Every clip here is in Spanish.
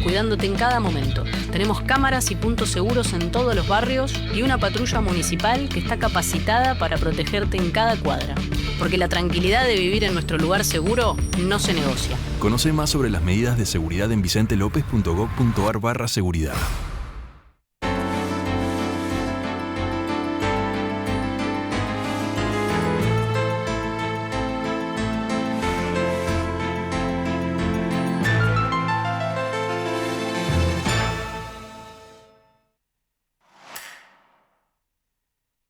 cuidándote en cada momento. Tenemos cámaras y puntos seguros en todos los barrios y una patrulla municipal que está capacitada para protegerte en cada cuadra. Porque la tranquilidad de vivir en nuestro lugar seguro no se negocia. Conoce más sobre las medidas de seguridad en vicentelopez.gov.ar/seguridad.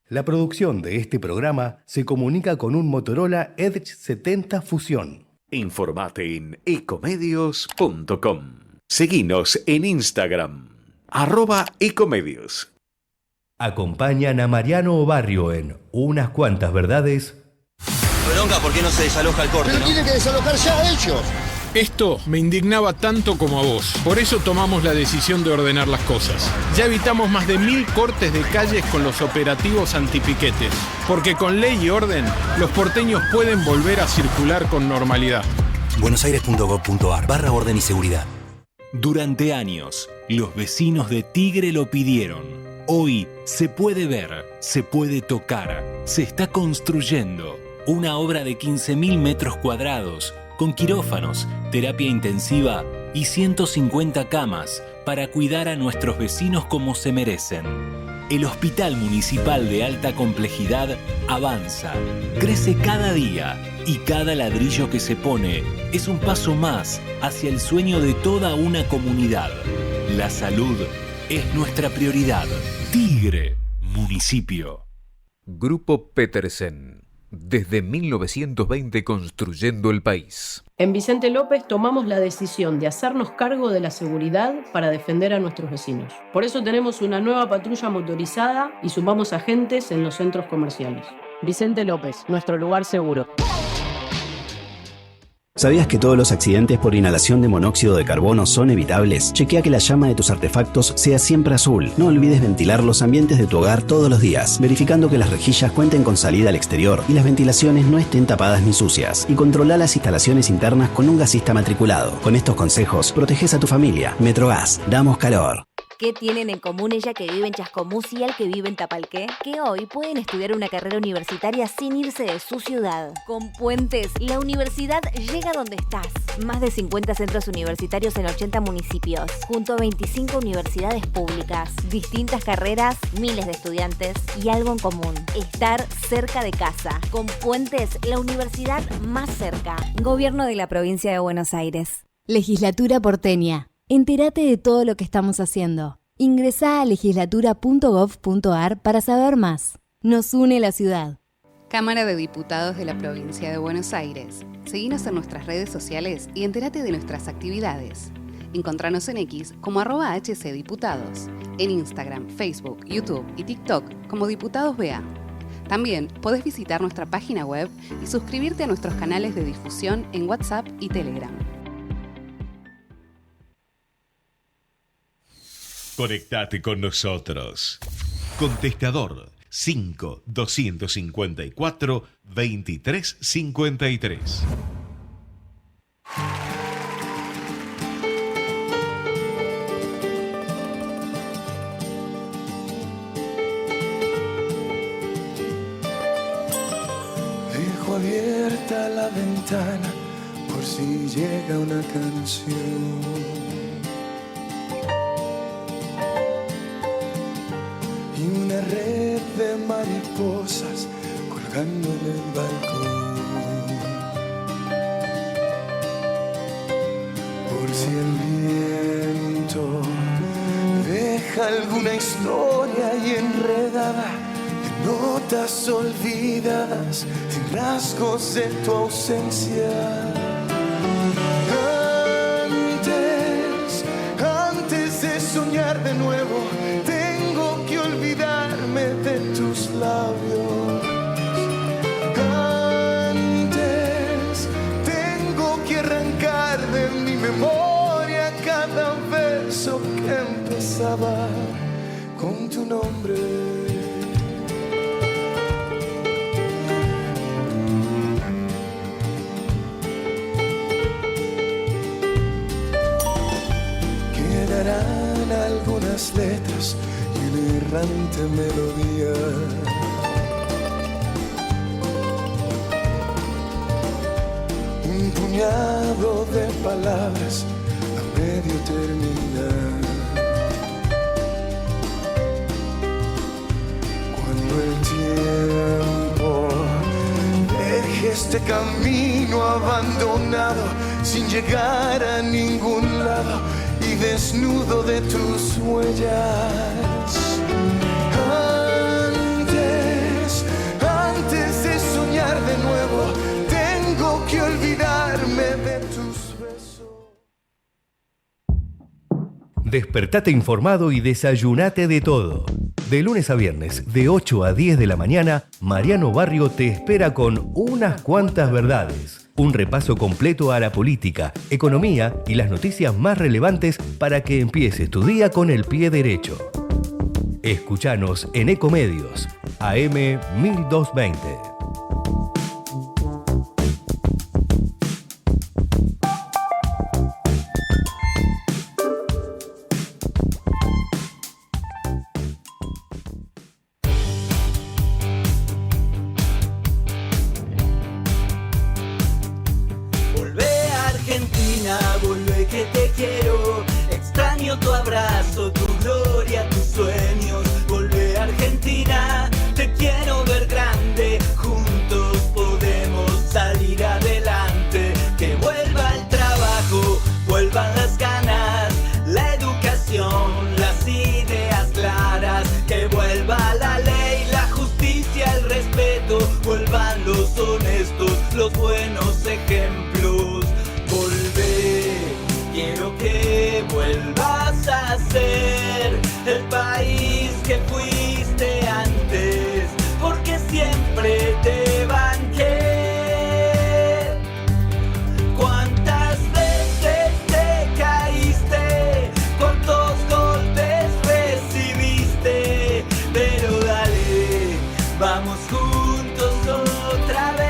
La producción de este programa se comunica con un Motorola Edge 70 Fusión. Informate en ecomedios.com. Seguinos en Instagram, @ecomedios. Acompañan a Mariano Barrio en Unas Cuantas Verdades. Bronca, ¿por qué no se desaloja el corte? Pero ¿no? tiene que desalojar ya ellos. Esto me indignaba tanto como a vos. Por eso tomamos la decisión de ordenar las cosas. Ya evitamos más de 1000 cortes de calles con los operativos antipiquetes. Porque con ley y orden, los porteños pueden volver a circular con normalidad. buenosaires.gov.ar/orden y seguridad. Durante años, los vecinos de Tigre lo pidieron. Hoy se puede ver, se puede tocar, se está construyendo una obra de 15.000 metros cuadrados con quirófanos, terapia intensiva y 150 camas para cuidar a nuestros vecinos como se merecen. El Hospital Municipal de Alta Complejidad avanza, crece cada día y cada ladrillo que se pone es un paso más hacia el sueño de toda una comunidad. La salud es nuestra prioridad. Tigre, municipio. Grupo Petersen. Desde 1920 construyendo el país. En Vicente López tomamos la decisión de hacernos cargo de la seguridad para defender a nuestros vecinos. Por eso tenemos una nueva patrulla motorizada y sumamos agentes en los centros comerciales. Vicente López, nuestro lugar seguro. ¿Sabías que todos los accidentes por inhalación de monóxido de carbono son evitables? Chequea que la llama de tus artefactos sea siempre azul. No olvides ventilar los ambientes de tu hogar todos los días, verificando que las rejillas cuenten con salida al exterior y las ventilaciones no estén tapadas ni sucias. Y controla las instalaciones internas con un gasista matriculado. Con estos consejos, proteges a tu familia. Metrogas, damos calor. ¿Qué tienen en común ella que vive en Chascomús y el que vive en Tapalqué? Que hoy pueden estudiar una carrera universitaria sin irse de su ciudad. Con Puentes, la universidad llega donde estás. Más de 50 centros universitarios en 80 municipios, junto a 25 universidades públicas. Distintas carreras, miles de estudiantes y algo en común: estar cerca de casa. Con Puentes, la universidad más cerca. Gobierno de la Provincia de Buenos Aires. Legislatura porteña. Entérate de todo lo que estamos haciendo. Ingresá a legislatura.gov.ar para saber más. Nos une la ciudad. Cámara de Diputados de la Provincia de Buenos Aires. Seguinos en nuestras redes sociales y entérate de nuestras actividades. Encontranos en X como @HCDiputados, en Instagram, Facebook, YouTube y TikTok como Diputados BA. También podés visitar nuestra página web y suscribirte a nuestros canales de difusión en WhatsApp y Telegram. Conectate con nosotros. Contestador 5 254 2353. Dejo abierta la ventana por si llega una canción. Y una red de mariposas colgando en el balcón. Por si el viento deja alguna historia y enredada de notas olvidadas, sin rasgos de tu ausencia. Antes de soñar de nuevo, de tus labios. Antes tengo que arrancar de mi memoria cada verso que empezaba con tu nombre. Que quedarán algunas letras y una errante melodía. Un puñado de palabras a medio terminar. Cuando el tiempo deje este camino abandonado sin llegar a ningún lado y desnudo de tus huellas. Antes de soñar de nuevo, tengo que olvidarme de tus besos. Despertate informado y desayunate de todo. De lunes a viernes, de 8 a 10 de la mañana, Mariano Barrio te espera con unas cuantas verdades. Un repaso completo a la política, economía y las noticias más relevantes para que empieces tu día con el pie derecho. Escuchanos en Ecomedios, AM 1220. Volvé que te quiero, extraño tu abrazo, tu gloria, tus sueños. Volvé Argentina, te quiero ver grande, juntos podemos salir adelante. Que vuelva el trabajo, vuelvan las ganas, la educación, las ideas claras. Que vuelva la ley, la justicia, el respeto, vuelvan los honestos, los buenos ejemplos. Volvé, quiero que vuelvas a ser el país que fuiste antes, porque siempre te banqué. ¿Cuántas veces te caíste? ¿Cuántos golpes recibiste? Pero dale, vamos juntos otra vez.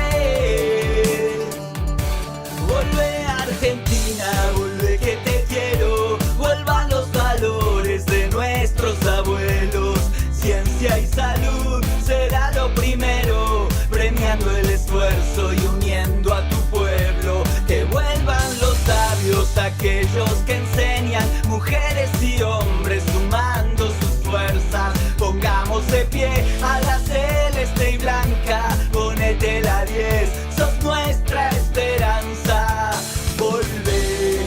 Volvé Argentina, vuelve que te quiero, vuelvan los valores de nuestros abuelos. Ciencia y salud será lo primero, premiando el esfuerzo y uniendo a tu pueblo. Que vuelvan los sabios, aquellos que enseñan, mujeres y hombres sumando sus fuerzas. Pongamos de pie a la celeste y blanca, ponete la 10, sos nuestra esperanza. Volvé,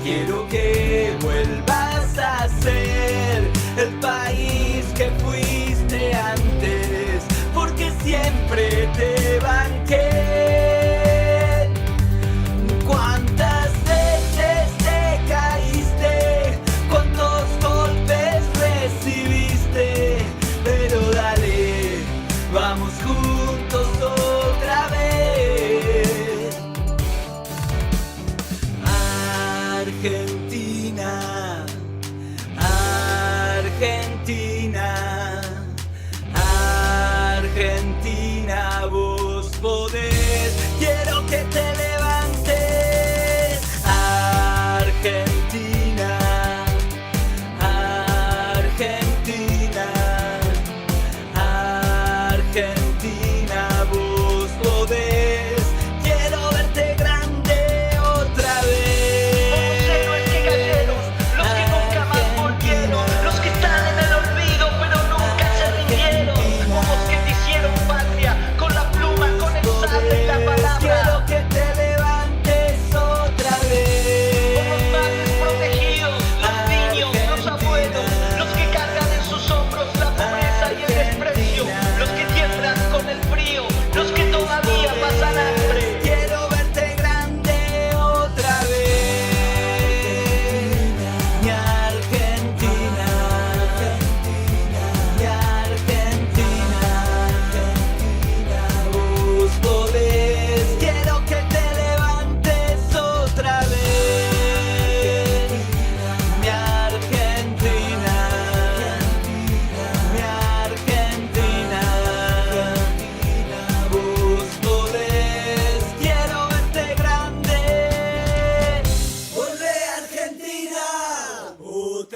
quiero que vuelvas a ser el país que fuiste antes, porque siempre te banqué. ¿Cuántas veces te caíste? ¿Cuántos golpes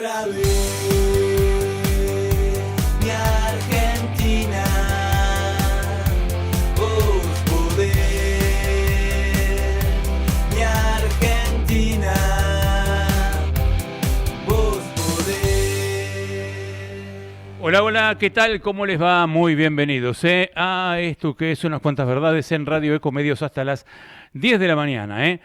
otra vez, mi Argentina, vos podés, mi Argentina, vos podés. Hola, hola, ¿qué tal? ¿Cómo les va? Muy bienvenidos a esto que es Unas Cuantas Verdades en Radio Ecomedios hasta las 10 de la mañana.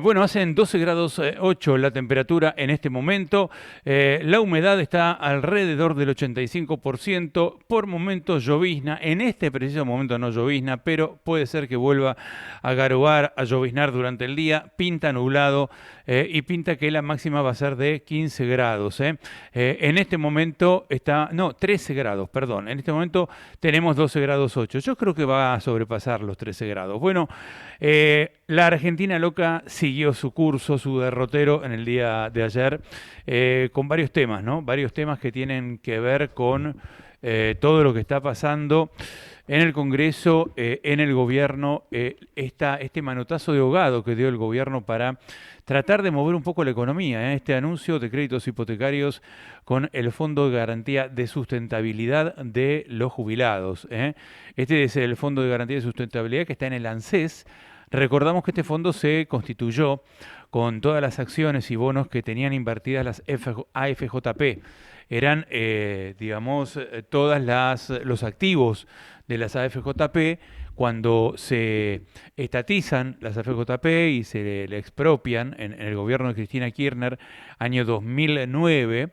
Bueno, hacen 12 grados 8 la temperatura en este momento. La humedad está alrededor del 85%. Por momentos llovizna. En este preciso momento no llovizna, pero puede ser que vuelva a garoar, a lloviznar durante el día. Pinta nublado y pinta que la máxima va a ser de 15 grados. En este momento está... No, 13 grados, perdón. En este momento tenemos 12 grados 8. Yo creo que va a sobrepasar los 13 grados. Bueno, la Argentina loca siguió su curso, su derrotero en el día de ayer, con varios temas, ¿no? Varios temas que tienen que ver con todo lo que está pasando en el Congreso, en el gobierno, este manotazo de ahogado que dio el gobierno para tratar de mover un poco la economía, este anuncio de créditos hipotecarios con el Fondo de Garantía de Sustentabilidad de los Jubilados. Este es el Fondo de Garantía de Sustentabilidad que está en el ANSES. Recordamos que este fondo se constituyó con todas las acciones y bonos que tenían invertidas las AFJP. Eran, digamos, los activos de las AFJP. Cuando se estatizan las AFJP y se le expropian en el gobierno de Cristina Kirchner, año 2009,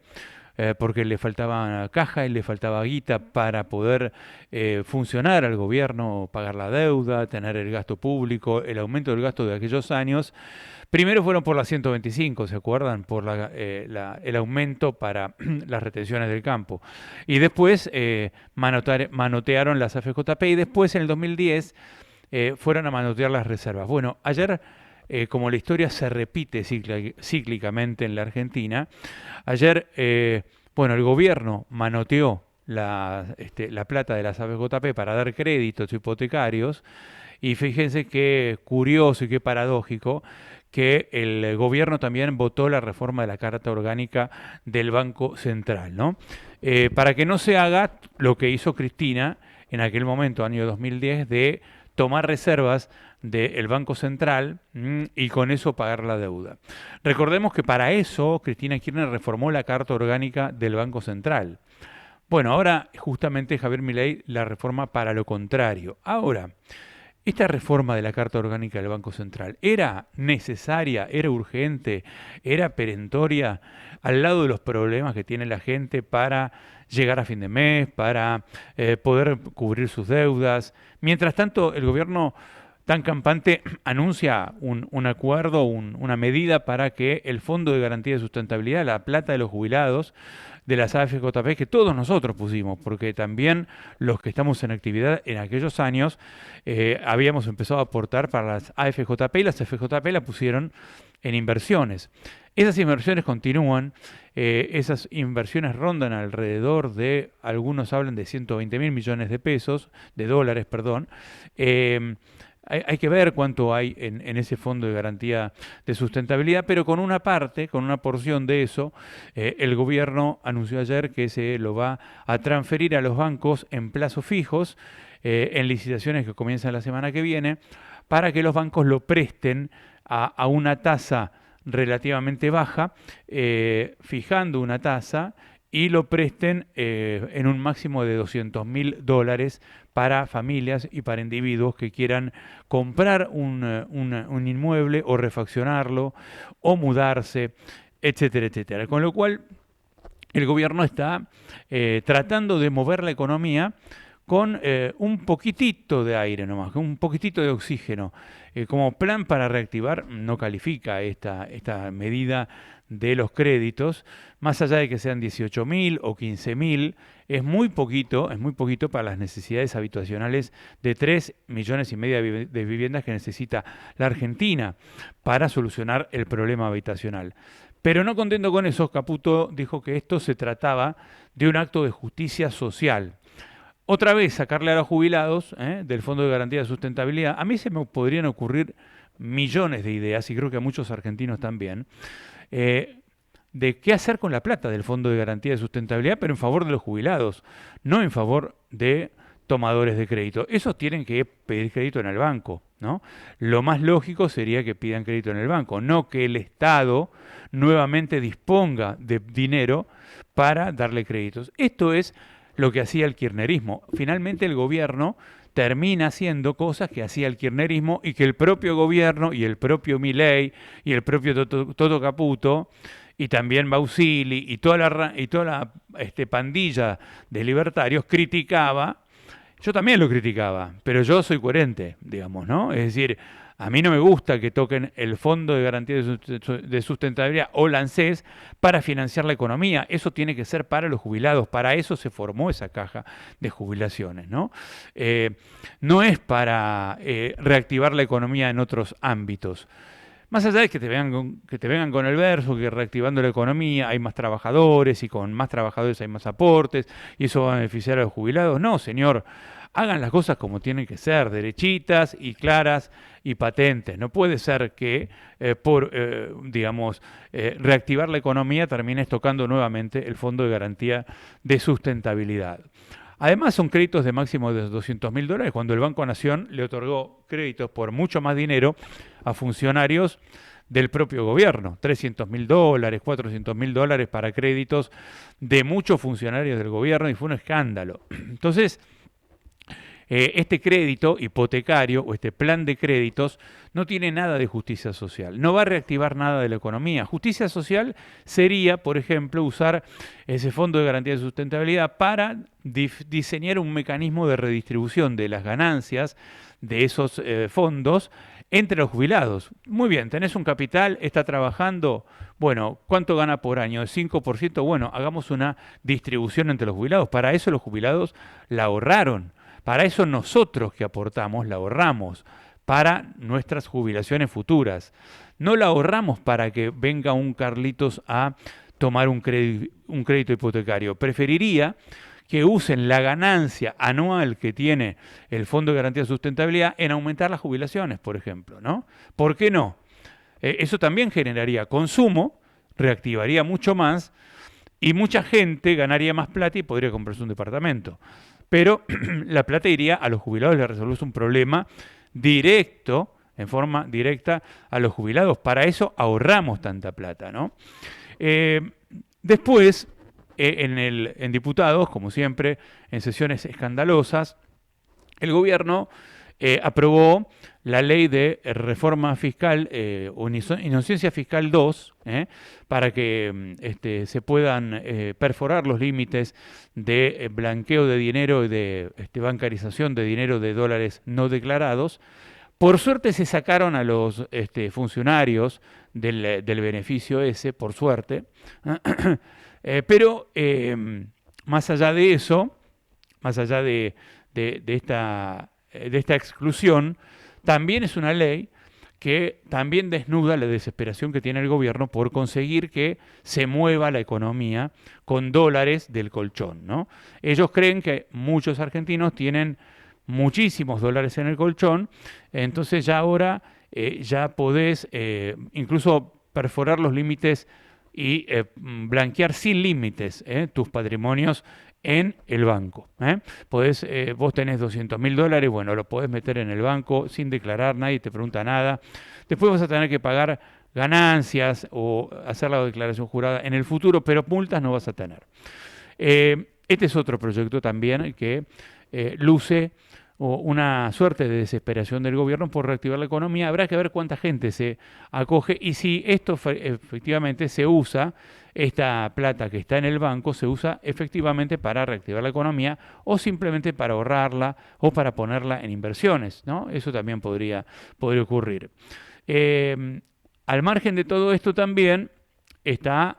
porque le faltaba caja y le faltaba guita para poder funcionar al gobierno, pagar la deuda, tener el gasto público, el aumento del gasto de aquellos años. Primero fueron por la 125, ¿se acuerdan? Por el aumento para las retenciones del campo. Y después manotearon las AFJP y después en el 2010 fueron a manotear las reservas. Bueno, ayer, como la historia se repite cíclicamente en la Argentina, ayer, el gobierno manoteó la plata de las AFJP para dar créditos hipotecarios y fíjense qué curioso y qué paradójico que el gobierno también votó la reforma de la Carta Orgánica del Banco Central, ¿no? Para que no se haga lo que hizo Cristina en aquel momento, año 2010, de tomar reservas del Banco Central y con eso pagar la deuda. Recordemos que para eso Cristina Kirchner reformó la Carta Orgánica del Banco Central. Bueno, ahora justamente Javier Milei la reforma para lo contrario. Ahora, esta reforma de la Carta Orgánica del Banco Central, ¿era necesaria, era urgente, era perentoria al lado de los problemas que tiene la gente para llegar a fin de mes, para poder cubrir sus deudas? Mientras tanto, el gobierno tan campante anuncia un acuerdo, una medida para que el Fondo de Garantía de Sustentabilidad, la plata de los jubilados, de las AFJP que todos nosotros pusimos, porque también los que estamos en actividad en aquellos años habíamos empezado a aportar para las AFJP y las AFJP la pusieron en inversiones. Esas inversiones continúan, esas inversiones rondan alrededor de, algunos hablan de 120.000 millones de dólares. Hay que ver cuánto hay en ese fondo de garantía de sustentabilidad, pero con una porción de eso, el gobierno anunció ayer que se lo va a transferir a los bancos en plazos fijos, en licitaciones que comienzan la semana que viene, para que los bancos lo presten a una tasa relativamente baja, fijando una tasa, y lo presten en un máximo de $200.000 para familias y para individuos que quieran comprar un inmueble o refaccionarlo o mudarse, etcétera, etcétera. Con lo cual, el gobierno está tratando de mover la economía con un poquitito de aire nomás, con un poquitito de oxígeno. Como plan para reactivar, no califica esta medida de los créditos, más allá de que sean 18.000 o 15.000, es muy poquito para las necesidades habitacionales de 3,5 millones de viviendas que necesita la Argentina para solucionar el problema habitacional. Pero no contento con eso, Caputo dijo que esto se trataba de un acto de justicia social. Otra vez sacarle a los jubilados del Fondo de Garantía de Sustentabilidad. A mí se me podrían ocurrir millones de ideas, y creo que a muchos argentinos también. de qué hacer con la plata del Fondo de Garantía de Sustentabilidad, pero en favor de los jubilados, no en favor de tomadores de crédito. Esos tienen que pedir crédito en el banco, ¿no? Lo más lógico sería que pidan crédito en el banco, no que el Estado nuevamente disponga de dinero para darle créditos. Esto es lo que hacía el kirchnerismo. Finalmente el gobierno termina haciendo cosas que hacía el kirchnerismo y que el propio gobierno y el propio Milei y el propio Toto Caputo y también Bausili y toda la pandilla de libertarios criticaba. Yo también lo criticaba, pero yo soy coherente, digamos, ¿no? Es decir, a mí no me gusta que toquen el Fondo de Garantía de Sustentabilidad o la ANSES para financiar la economía. Eso tiene que ser para los jubilados. Para eso se formó esa caja de jubilaciones, ¿no? No es para reactivar la economía en otros ámbitos. Más allá de que te vengan con el verso, que reactivando la economía hay más trabajadores y con más trabajadores hay más aportes y eso va a beneficiar a los jubilados. No, señor, hagan las cosas como tienen que ser, derechitas y claras y patentes. No puede ser que por reactivar la economía termines tocando nuevamente el Fondo de Garantía de Sustentabilidad. Además, son créditos de máximo de $200.000, cuando el Banco Nación le otorgó créditos por mucho más dinero a funcionarios del propio gobierno. $300.000, $400.000 para créditos de muchos funcionarios del gobierno y fue un escándalo. Entonces, este crédito hipotecario o este plan de créditos no tiene nada de justicia social, no va a reactivar nada de la economía. Justicia social sería, por ejemplo, usar ese Fondo de Garantía de Sustentabilidad para diseñar un mecanismo de redistribución de las ganancias de esos fondos entre los jubilados. Muy bien, tenés un capital, está trabajando, bueno, ¿cuánto gana por año? ¿El 5%? Bueno, hagamos una distribución entre los jubilados. Para eso los jubilados la ahorraron. Para eso nosotros que aportamos la ahorramos para nuestras jubilaciones futuras. No la ahorramos para que venga un Carlitos a tomar un crédito hipotecario. Preferiría que usen la ganancia anual que tiene el Fondo de Garantía de Sustentabilidad en aumentar las jubilaciones, por ejemplo, ¿no? ¿Por qué no? Eso también generaría consumo, reactivaría mucho más y mucha gente ganaría más plata y podría comprarse un departamento. Pero la plata iría a los jubilados, le resolvemos un problema directo, en forma directa, a los jubilados. Para eso ahorramos tanta plata, ¿no? Después, en diputados, como siempre, en sesiones escandalosas, el gobierno aprobó la ley de reforma fiscal o inocencia fiscal 2, para que se puedan perforar los límites de blanqueo de dinero y de bancarización de dinero de dólares no declarados. Por suerte se sacaron a los funcionarios del beneficio ese, por suerte. Pero más allá de eso, más allá de esta exclusión, también es una ley que también desnuda la desesperación que tiene el gobierno por conseguir que se mueva la economía con dólares del colchón, ¿no? Ellos creen que muchos argentinos tienen muchísimos dólares en el colchón, entonces ya ahora ya podés incluso perforar los límites y blanquear sin límites tus patrimonios en el banco. Vos tenés $200.000, bueno, lo podés meter en el banco sin declarar, nadie te pregunta nada. Después vas a tener que pagar ganancias o hacer la declaración jurada en el futuro, pero multas no vas a tener. Este es otro proyecto también que luce una suerte de desesperación del gobierno por reactivar la economía. Habrá que ver cuánta gente se acoge y si esto efectivamente se usa, esta plata que está en el banco se usa efectivamente para reactivar la economía o simplemente para ahorrarla o para ponerla en inversiones, ¿no? Eso también podría ocurrir. Al margen de todo esto también está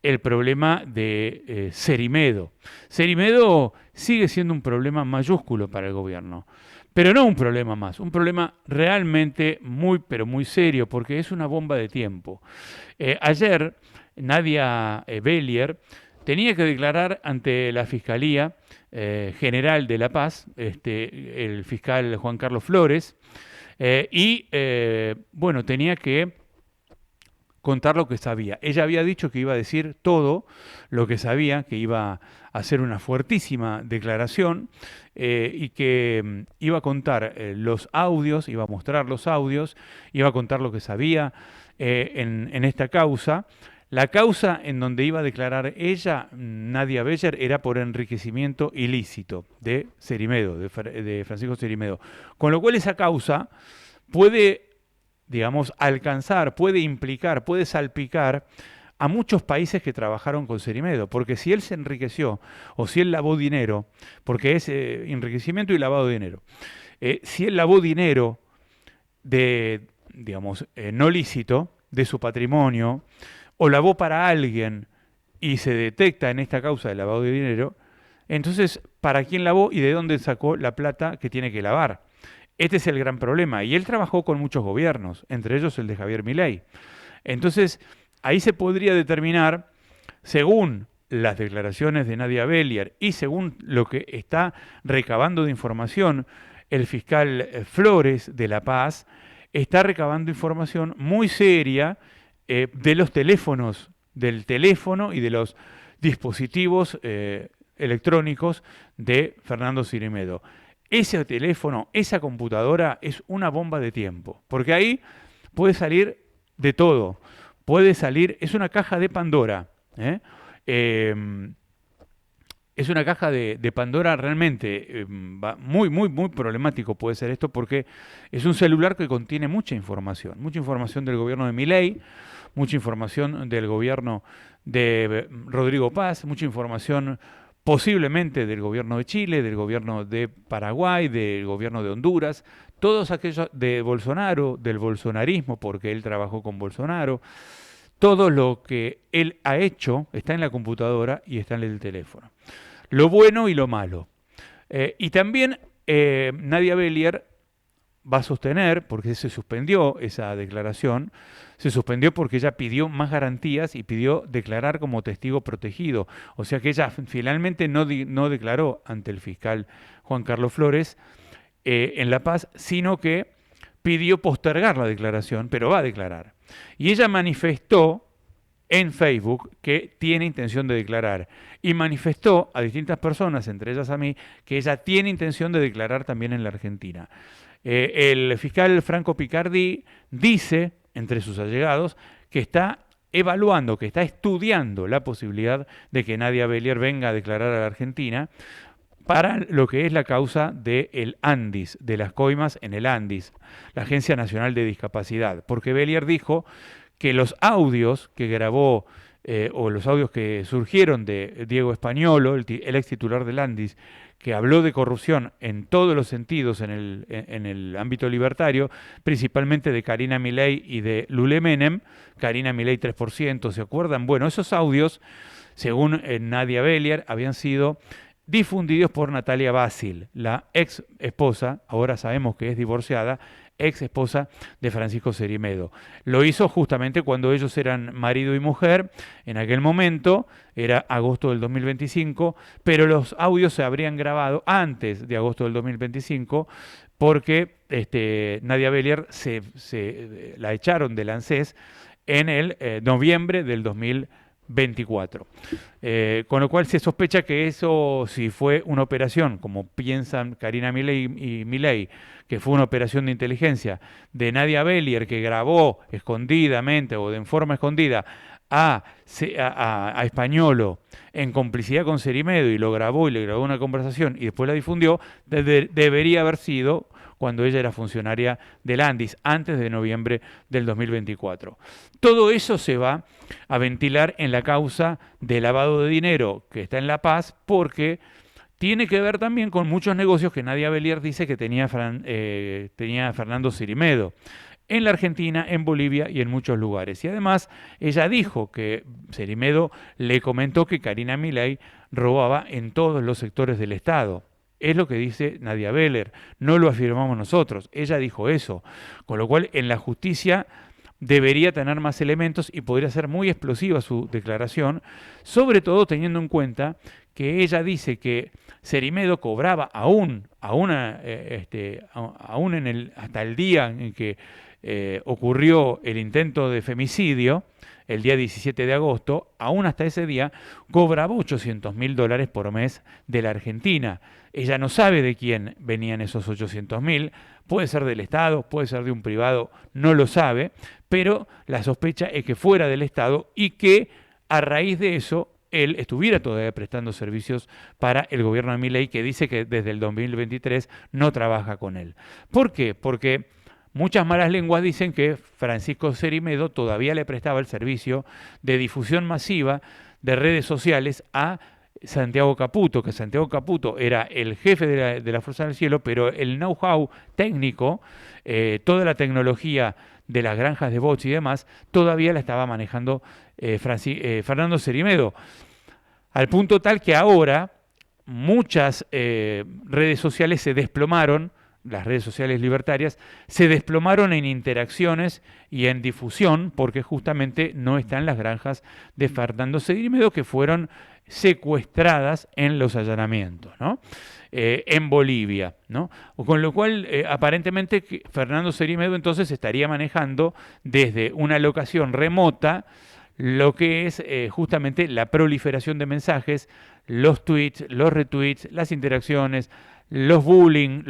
el problema de Cerimedo. Cerimedo sigue siendo un problema mayúsculo para el gobierno, pero no un problema más, un problema realmente muy, pero muy serio, porque es una bomba de tiempo. Ayer, Nadia Bellier tenía que declarar ante la Fiscalía General de La Paz, el fiscal Juan Carlos Flores, y tenía que contar lo que sabía. Ella había dicho que iba a decir todo lo que sabía, que iba a hacer una fuertísima declaración y que iba a contar los audios, iba a mostrar los audios, iba a contar lo que sabía en esta causa. La causa en donde iba a declarar ella, Nadia Beller, era por enriquecimiento ilícito de Cerimedo, de Francisco Cerimedo. Con lo cual esa causa puede, digamos, alcanzar, puede implicar, puede salpicar a muchos países que trabajaron con Cerimedo, porque si él se enriqueció o si él lavó dinero, porque es enriquecimiento y lavado de dinero, si él lavó dinero de, digamos, no lícito de su patrimonio, o lavó para alguien y se detecta en esta causa de lavado de dinero, entonces, ¿para quién lavó y de dónde sacó la plata que tiene que lavar? Este es el gran problema. Y él trabajó con muchos gobiernos, entre ellos el de Javier Milei. Entonces, ahí se podría determinar, según las declaraciones de Nadia Beller y según lo que está recabando de información el fiscal Flores de La Paz, está recabando información muy seria de los teléfonos, del teléfono y de los dispositivos electrónicos de Fernando Cerimedo. Ese teléfono, esa computadora es una bomba de tiempo, porque ahí puede salir de todo. Puede salir, es una caja de Pandora. Es una caja de Pandora realmente muy, muy, muy problemático puede ser esto, porque es un celular que contiene mucha información del gobierno de Milei, mucha información del gobierno de Rodrigo Paz, mucha información posiblemente del gobierno de Chile, del gobierno de Paraguay, del gobierno de Honduras, todos aquellos de Bolsonaro, del bolsonarismo, porque él trabajó con Bolsonaro. Todo lo que él ha hecho está en la computadora y está en el teléfono. Lo bueno y lo malo. Y también Nadia Beller va a sostener, porque se suspendió esa declaración, se suspendió porque ella pidió más garantías y pidió declarar como testigo protegido. O sea que ella finalmente no declaró ante el fiscal Juan Carlos Flores en La Paz, sino que pidió postergar la declaración, pero va a declarar. Y ella manifestó en Facebook que tiene intención de declarar. Y manifestó a distintas personas, entre ellas a mí, que ella tiene intención de declarar también en la Argentina. El fiscal Franco Picardi dice, entre sus allegados, que está evaluando, que está estudiando la posibilidad de que Nadia Beller venga a declarar a la Argentina para lo que es la causa del ANDIS, de las coimas en el ANDIS, la Agencia Nacional de Discapacidad, porque Beller dijo que los audios que grabó o los audios que surgieron de Diego Españolo, el ex titular del ANDIS, que habló de corrupción en todos los sentidos en el ámbito libertario, principalmente de Karina Milei y de Lule Menem, Karina Milei 3%, ¿se acuerdan? Bueno, esos audios, según Nadia Beller, habían sido difundidos por Natalia Basil, la ex esposa, ahora sabemos que es divorciada, ex esposa de Francisco Cerimedo. Lo hizo justamente cuando ellos eran marido y mujer, en aquel momento, era agosto del 2025, pero los audios se habrían grabado antes de agosto del 2025, porque Nadia Beller la echaron del ANSES en el noviembre del 2024. Con lo cual se sospecha que eso, si fue una operación, como piensan Karina Milei y Milei, que fue una operación de inteligencia de Nadia Beller, que grabó escondidamente o en forma escondida a Españolo en complicidad con Cerimedo y lo grabó y le grabó una conversación y después la difundió, debería haber sido cuando ella era funcionaria del ANDIS, antes de noviembre del 2024. Todo eso se va a ventilar en la causa de lavado de dinero que está en La Paz, porque tiene que ver también con muchos negocios que Nadia Beller dice que tenía Fernando Cerimedo en la Argentina, en Bolivia y en muchos lugares. Y además ella dijo que Cerimedo le comentó que Karina Milei robaba en todos los sectores del Estado. Es lo que dice Nadia Beller, no lo afirmamos nosotros, ella dijo eso, con lo cual en la justicia debería tener más elementos y podría ser muy explosiva su declaración, sobre todo teniendo en cuenta que ella dice que Cerimedo cobraba hasta el día en que ocurrió el intento de femicidio, el día 17 de agosto, aún hasta ese día, cobraba $800.000 por mes de la Argentina. Ella no sabe de quién venían esos 800.000, puede ser del Estado, puede ser de un privado, no lo sabe, pero la sospecha es que fuera del Estado y que a raíz de eso él estuviera todavía prestando servicios para el gobierno de Milei, que dice que desde el 2023 no trabaja con él. ¿Por qué? Porque muchas malas lenguas dicen que Francisco Cerimedo todavía le prestaba el servicio de difusión masiva de redes sociales a Santiago Caputo, que Santiago Caputo era el jefe de la Fuerza del Cielo, pero el know-how técnico, toda la tecnología de las granjas de bots y demás, todavía la estaba manejando Fernando Cerimedo, al punto tal que ahora muchas redes sociales se desplomaron, las redes sociales libertarias, se desplomaron en interacciones y en difusión porque justamente no están las granjas de Fernando Cerimedo que fueron secuestradas en los allanamientos, ¿no? En Bolivia, ¿no? Con lo cual, aparentemente, Fernando Cerimedo entonces estaría manejando desde una locación remota lo que es justamente la proliferación de mensajes, los tweets, los retweets, las interacciones, los bullying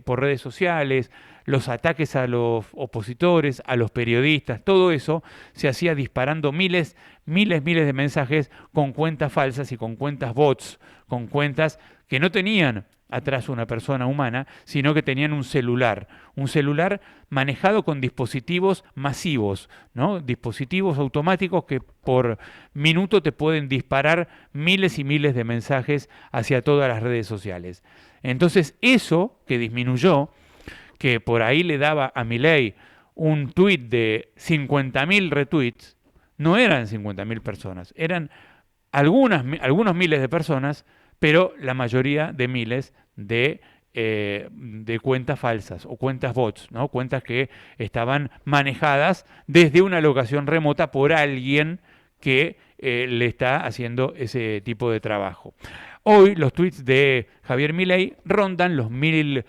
por redes sociales, los ataques a los opositores, a los periodistas, todo eso se hacía disparando miles de mensajes con cuentas falsas y con cuentas bots, con cuentas que no tenían atrás una persona humana, sino que tenían un celular manejado con dispositivos masivos, ¿no? Dispositivos automáticos que por minuto te pueden disparar miles y miles de mensajes hacia todas las redes sociales. Entonces eso que disminuyó, que por ahí le daba a Milei un tuit de 50.000 retweets, no eran 50.000 personas, eran algunos miles de personas, pero la mayoría de miles de cuentas falsas o cuentas bots, ¿no? Cuentas que estaban manejadas desde una locación remota por alguien que le está haciendo ese tipo de trabajo. Hoy los tweets de Javier Milei rondan los 1.000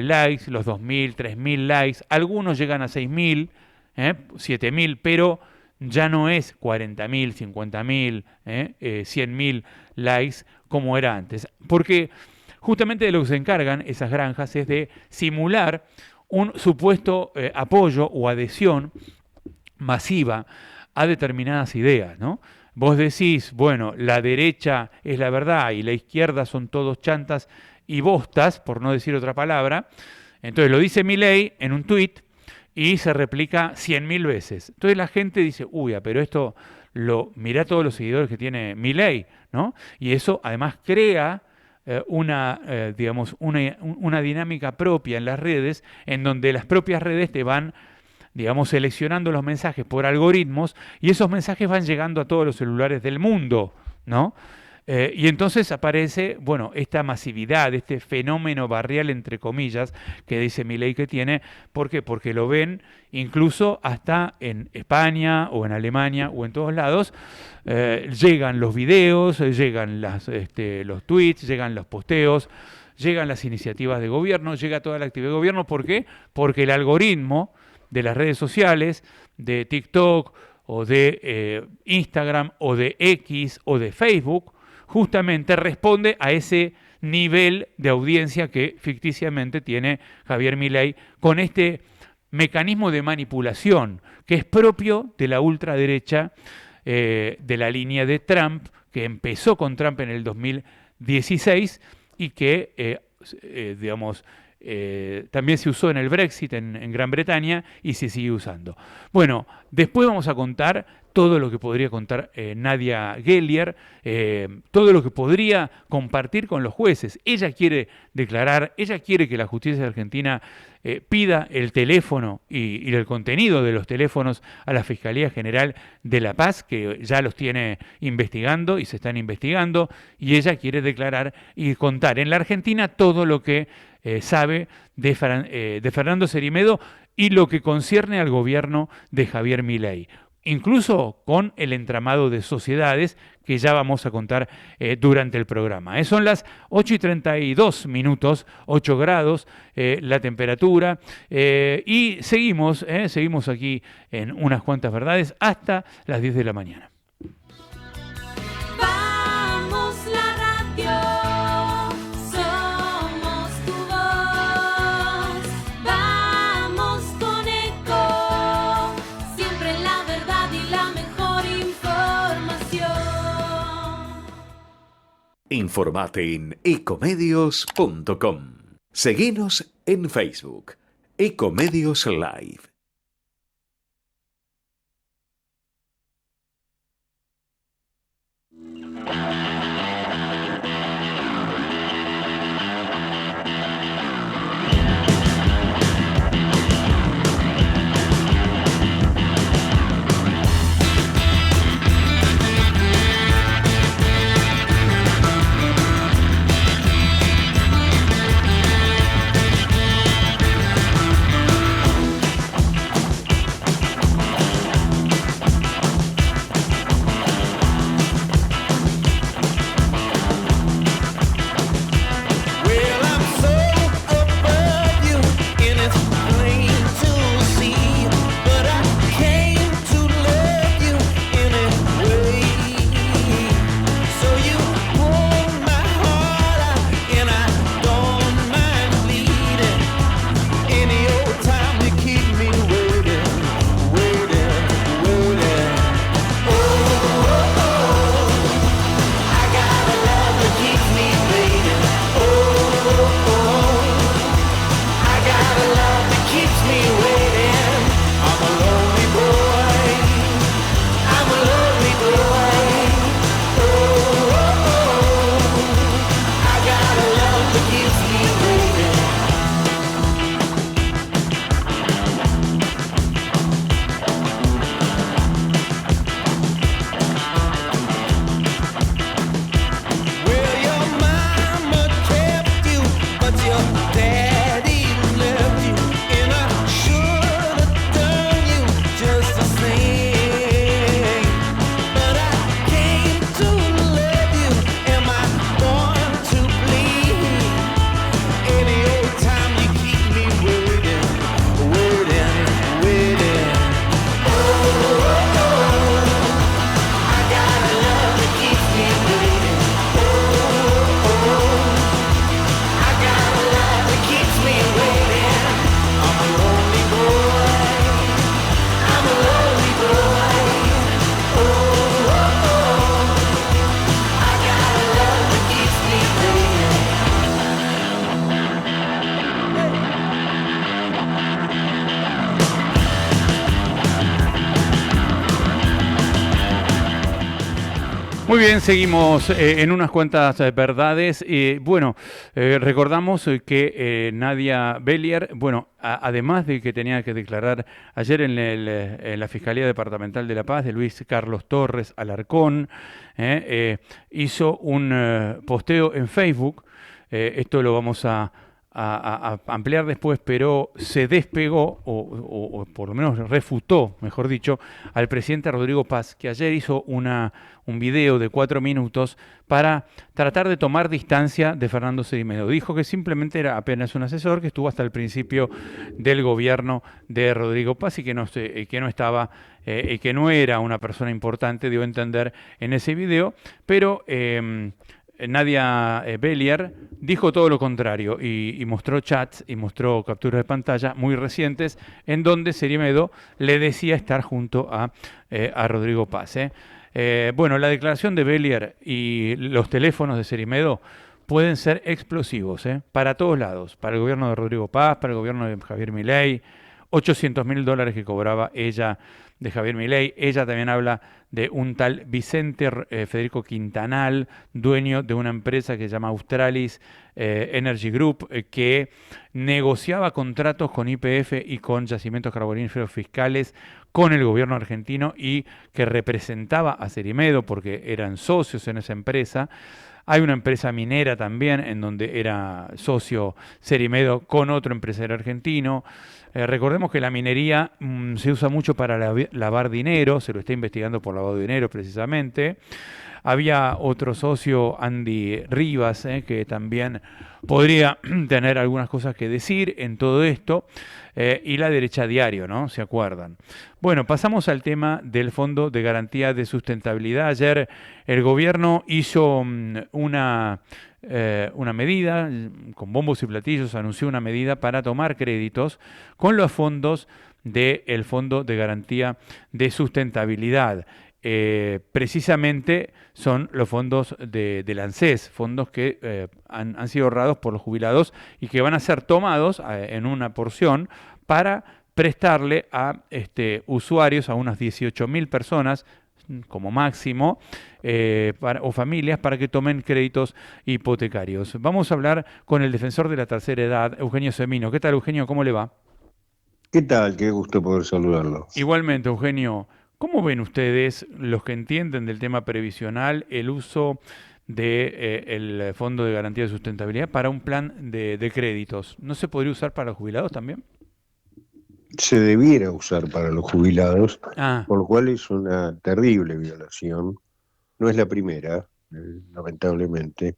likes, los 2.000, 3.000 likes, algunos llegan a 6.000, 7.000, pero ya no es 40.000, 50.000, 100.000 likes como era antes. Porque justamente de lo que se encargan esas granjas es de simular un supuesto apoyo o adhesión masiva a determinadas ideas, ¿no? Vos decís, bueno, la derecha es la verdad y la izquierda son todos chantas y bostas, por no decir otra palabra. Entonces lo dice Milei en un tuit y se replica 100.000 veces. Entonces la gente dice, uy, pero esto mirá todos los seguidores que tiene Milei, ¿no? Y eso además crea una dinámica propia en las redes, en donde las propias redes te van, seleccionando los mensajes por algoritmos y esos mensajes van llegando a todos los celulares del mundo, ¿no? Y entonces aparece, esta masividad, este fenómeno barrial, entre comillas, que dice Milei que tiene. ¿Por qué? Porque lo ven incluso hasta en España o en Alemania o en todos lados. Llegan los videos, llegan los tweets, llegan los posteos, llegan las iniciativas de gobierno, llega toda la actividad de gobierno. ¿Por qué? Porque el algoritmo de las redes sociales, de TikTok o de Instagram o de X o de Facebook, justamente responde a ese nivel de audiencia que ficticiamente tiene Javier Milei con este mecanismo de manipulación que es propio de la ultraderecha, de la línea de Trump, que empezó con Trump en el 2016 y que, también se usó en el Brexit en Gran Bretaña y se sigue usando. Bueno, después vamos a contar todo lo que podría contar Nadia Gellier, todo lo que podría compartir con los jueces. Ella quiere declarar, ella quiere que la justicia argentina pida el teléfono y el contenido de los teléfonos a la Fiscalía General de La Paz, que ya los tiene investigando y se están investigando, y ella quiere declarar y contar en la Argentina todo lo que sabe de Fernando Cerimedo y lo que concierne al gobierno de Javier Milei. incluso con el entramado de sociedades que ya vamos a contar durante el programa. Son las 8:32, 8 grados la temperatura, y seguimos aquí en Unas Cuantas Verdades hasta las 10 de la mañana. Vamos la radio, somos tu voz. Vamos con Eco, siempre la verdad y la mejor información. Informate en ecomedios.com. Seguinos en Facebook, Ecomedios Live. Muy bien, seguimos en Unas Cuantas Verdades. Recordamos que Nadia Bellier, además de que tenía que declarar ayer en la Fiscalía Departamental de La Paz de Luis Carlos Torres Alarcón, hizo un posteo en Facebook. Esto lo vamos a ampliar después, pero se despegó, o por lo menos refutó, mejor dicho, al presidente Rodrigo Paz, que ayer hizo un video de 4 minutos para tratar de tomar distancia de Fernando Cerimedo. Dijo que simplemente era apenas un asesor que estuvo hasta el principio del gobierno de Rodrigo Paz y que no estaba, que no era una persona importante, dio a entender en ese video, pero Nadia Bellier dijo todo lo contrario y mostró chats y mostró capturas de pantalla muy recientes en donde Cerimedo le decía estar junto a Rodrigo Paz. La declaración de Bellier y los teléfonos de Cerimedo pueden ser explosivos, para todos lados, para el gobierno de Rodrigo Paz, para el gobierno de Javier Milei, $800.000 que cobraba ella de Javier Milei. Ella también habla de un tal Vicente Federico Quintanal, dueño de una empresa que se llama Australis Energy Group, que negociaba contratos con YPF y con yacimientos carboníferos fiscales con el gobierno argentino y que representaba a Cerimedo porque eran socios en esa empresa. Hay una empresa minera también, en donde era socio Cerimedo con otro empresario argentino. Recordemos que la minería se usa mucho para lavar dinero, se lo está investigando por lavado de dinero precisamente. Había otro socio, Andy Rivas, que también podría tener algunas cosas que decir en todo esto. Y la derecha diario, ¿no? ¿Se acuerdan? Bueno, pasamos al tema del Fondo de Garantía de Sustentabilidad. Ayer el gobierno hizo una medida, con bombos y platillos, anunció una medida para tomar créditos con los fondos del Fondo de Garantía de Sustentabilidad. Precisamente son los fondos del ANSES, fondos que han sido ahorrados por los jubilados y que van a ser tomados en una porción para prestarle a usuarios, a unas 18.000 personas como máximo, o familias, para que tomen créditos hipotecarios. Vamos a hablar con el defensor de la tercera edad, Eugenio Semino. ¿Qué tal, Eugenio? ¿Cómo le va? ¿Qué tal? Qué gusto poder saludarlo. Igualmente, Eugenio. ¿Cómo ven ustedes, los que entienden del tema previsional, el uso del Fondo de Garantía de Sustentabilidad para un plan de créditos? ¿No se podría usar para los jubilados también? Se debiera usar para los jubilados, Ah. por lo cual es una terrible violación. No es la primera, lamentablemente,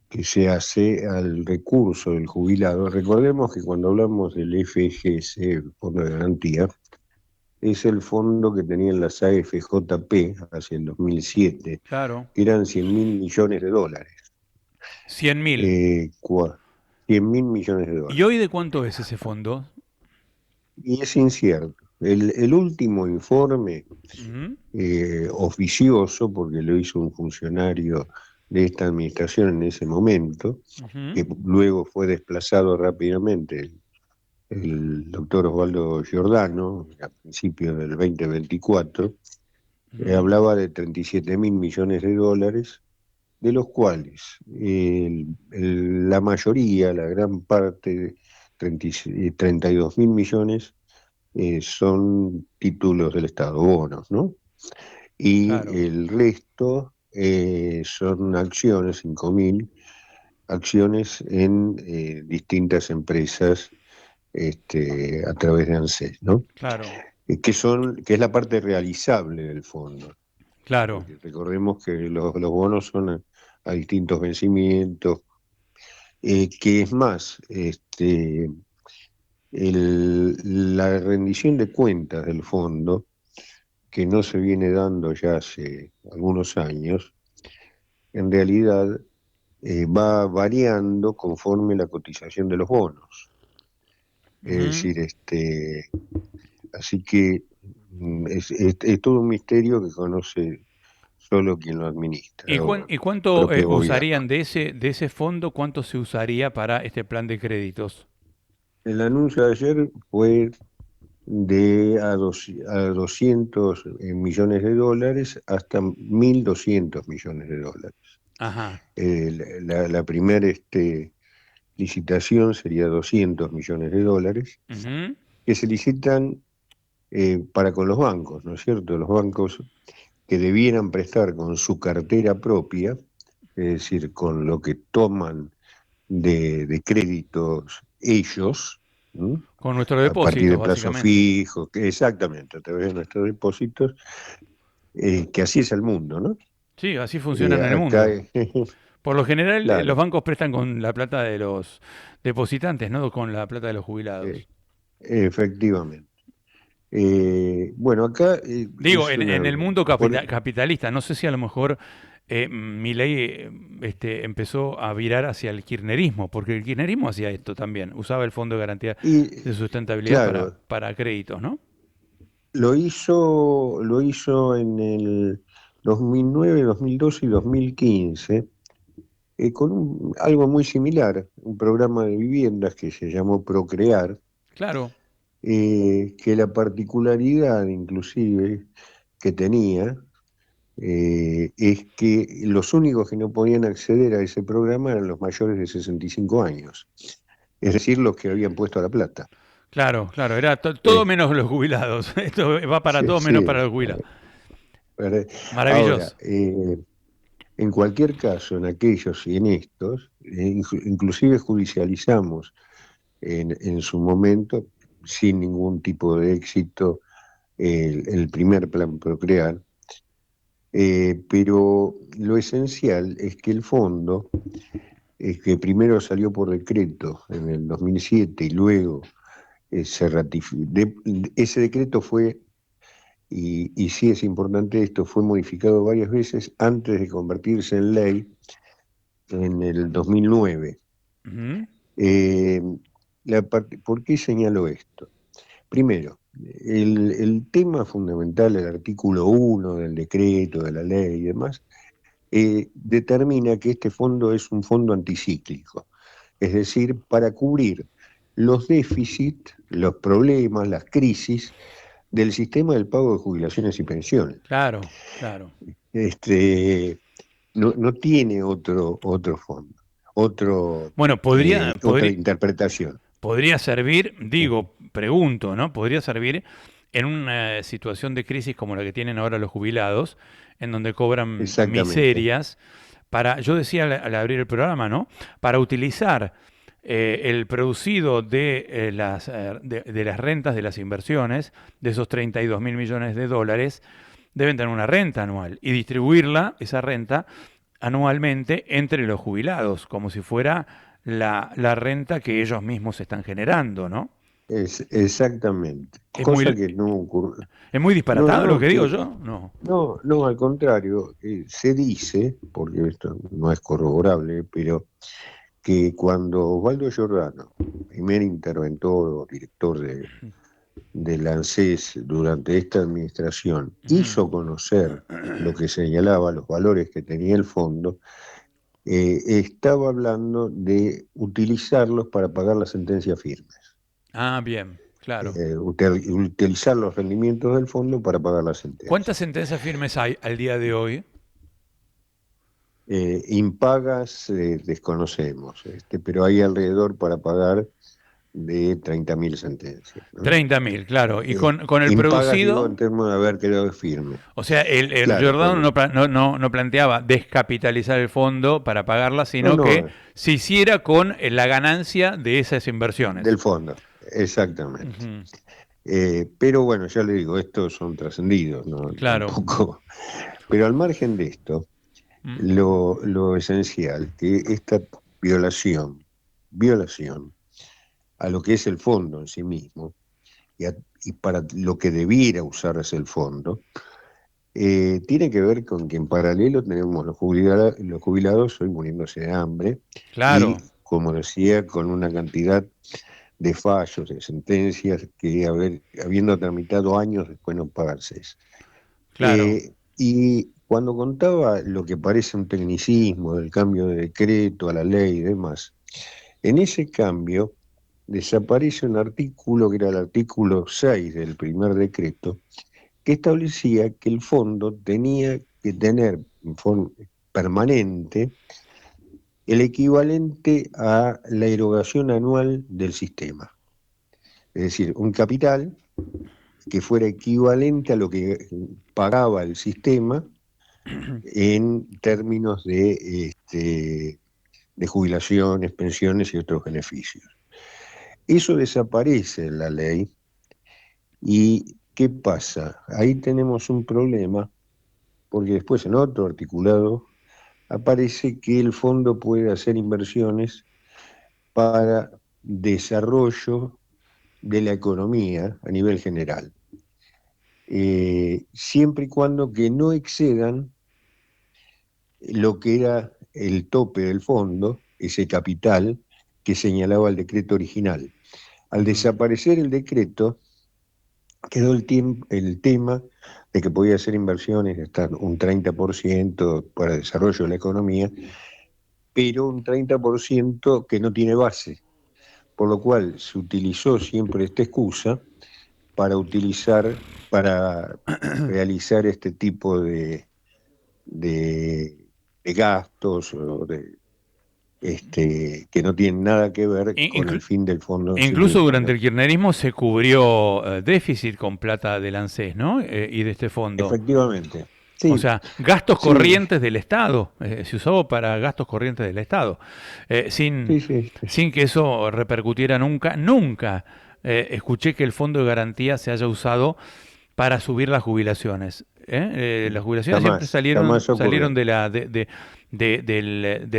que se hace al recurso del jubilado. Recordemos que cuando hablamos del FGC, el Fondo de Garantía, es el fondo que tenían las AFJP hacia el 2007, Claro. que eran 100.000 millones de dólares. 100.000. 100.000 millones de dólares. ¿Y hoy de cuánto es ese fondo? Y es incierto. El último informe oficioso, porque lo hizo un funcionario de esta administración en ese momento, que luego fue desplazado rápidamente, el doctor Osvaldo Giordano, a principios del 2024, hablaba de 37.000 millones de dólares, de los cuales la mayoría, la gran parte, 32.000 millones, son títulos del Estado, bonos, ¿no? Y Claro. el resto son acciones, 5.000 acciones en distintas empresas a través de ANSES, ¿no? Claro. Que es la parte realizable del fondo. Claro. Porque recordemos que los bonos son a distintos vencimientos, que es más, la rendición de cuentas del fondo, que no se viene dando ya hace algunos años, en realidad va variando conforme la cotización de los bonos. Es decir, así que es todo un misterio que conoce solo quien lo administra. ¿Y cuánto usarían de ese fondo? ¿Cuánto se usaría para este plan de créditos? El anuncio de ayer fue a 200 millones de dólares hasta 1.200 millones de dólares. Ajá. La primera licitación sería 200 millones de dólares, que se licitan para con los bancos, ¿no es cierto? Los bancos que debieran prestar con su cartera propia, es decir, con lo que toman de créditos ellos, ¿no? Con nuestros a partir depósitos, de plazos básicamente. fijos, exactamente, a través de nuestros depósitos, que así es el mundo, ¿no? Sí, así funciona en el mundo. Por lo general, Claro. los bancos prestan con la plata de los depositantes, no con la plata de los jubilados. Efectivamente. Bueno, acá... Digo, es en el mundo por- capitalista, no sé si a lo mejor Milei empezó a virar hacia el kirchnerismo, porque el kirchnerismo hacía esto también, usaba el Fondo de Garantía de Sustentabilidad claro. para créditos, ¿no? Lo hizo en el 2009, 2012 y 2015, con algo muy similar, un programa de viviendas que se llamó Procrear, Claro. que la particularidad inclusive que tenía es que los únicos que no podían acceder a ese programa eran los mayores de 65 años, es decir, los que habían puesto la plata. Claro, era todo menos los jubilados. Esto va para Sí, todos menos sí. para los jubilados. ¿Verdad? Maravilloso. Ahora, En cualquier caso, en aquellos y en estos, inclusive judicializamos en su momento, sin ningún tipo de éxito, el primer plan Procrear, pero lo esencial es que el fondo, que primero salió por decreto en el 2007 y luego se ratificó, ese decreto fue, y sí es importante esto, fue modificado varias veces antes de convertirse en ley en el 2009. ¿Por qué señalo esto? Primero, el tema fundamental del artículo 1 del decreto, de la ley y demás, determina que este fondo es un fondo anticíclico, es decir, para cubrir los déficits, los problemas, las crisis del sistema del pago de jubilaciones y pensiones. Claro, claro. No tiene otro fondo, bueno, otra interpretación. Podría servir, pregunto, ¿no? Podría servir en una situación de crisis como la que tienen ahora los jubilados, en donde cobran miserias, yo decía al abrir el programa, ¿no? Para utilizar el producido de las rentas de las inversiones, de esos 32.000 millones de dólares, deben tener una renta anual y distribuirla, esa renta, anualmente entre los jubilados, como si fuera la renta que ellos mismos están generando, ¿no? Exactamente. Cosa que no ocurre. ¿Es muy disparatado lo que digo yo? No, al contrario. Se dice, porque esto no es corroborable, pero que cuando Osvaldo Giordano, primer interventor o director del ANSES durante esta administración, hizo conocer lo que señalaba, los valores que tenía el fondo, estaba hablando de utilizarlos para pagar las sentencias firmes. Ah, bien, claro. Utilizar los rendimientos del fondo para pagar las sentencias. ¿Cuántas sentencias firmes hay al día de hoy? Impagas desconocemos, pero hay alrededor para pagar de 30.000 sentencias, ¿no? 30.000, claro. Y con el impagas, producido... Digo, en términos de haber quedado firme. O sea, Claro, Giordano no planteaba descapitalizar el fondo para pagarla, sino que se hiciera con la ganancia de esas inversiones. Del fondo, exactamente. Pero bueno, ya le digo, estos son trascendidos, ¿no? Claro. Tampoco. Pero al margen de esto, lo esencial, que esta violación a lo que es el fondo en sí mismo, y para lo que debiera usarse el fondo, tiene que ver con que en paralelo tenemos los jubilados hoy muriéndose de hambre, claro. Y, como decía, con una cantidad de fallos, de sentencias, que habiendo tramitado años después no pagarse. Claro. Y cuando contaba lo que parece un tecnicismo del cambio de decreto a la ley y demás, en ese cambio desaparece un artículo que era el artículo 6 del primer decreto, que establecía que el fondo tenía que tener en forma permanente el equivalente a la erogación anual del sistema. Es decir, un capital que fuera equivalente a lo que pagaba el sistema en términos de jubilaciones, pensiones y otros beneficios. Eso desaparece en la ley. ¿Y qué pasa? Ahí tenemos un problema, porque después en otro articulado aparece que el fondo puede hacer inversiones para desarrollo de la economía a nivel general, siempre y cuando que no excedan lo que era el tope del fondo, ese capital que señalaba el decreto original. Al desaparecer el decreto, quedó el tema de que podía hacer inversiones hasta un 30% para desarrollo de la economía, pero un 30% que no tiene base, por lo cual se utilizó siempre esta excusa para realizar este tipo de gastos o que no tienen nada que ver con el fin del fondo. Incluso durante el kirchnerismo se cubrió déficit con plata del ANSES, ¿no? Y de este fondo. Efectivamente. Sí. O sea, gastos Sí. corrientes del Estado. Se usaba para gastos corrientes del Estado. Sin que eso repercutiera nunca. Nunca escuché que el Fondo de Garantía se haya usado para subir las jubilaciones. Las jubilaciones siempre jamás ocurrió. salieron de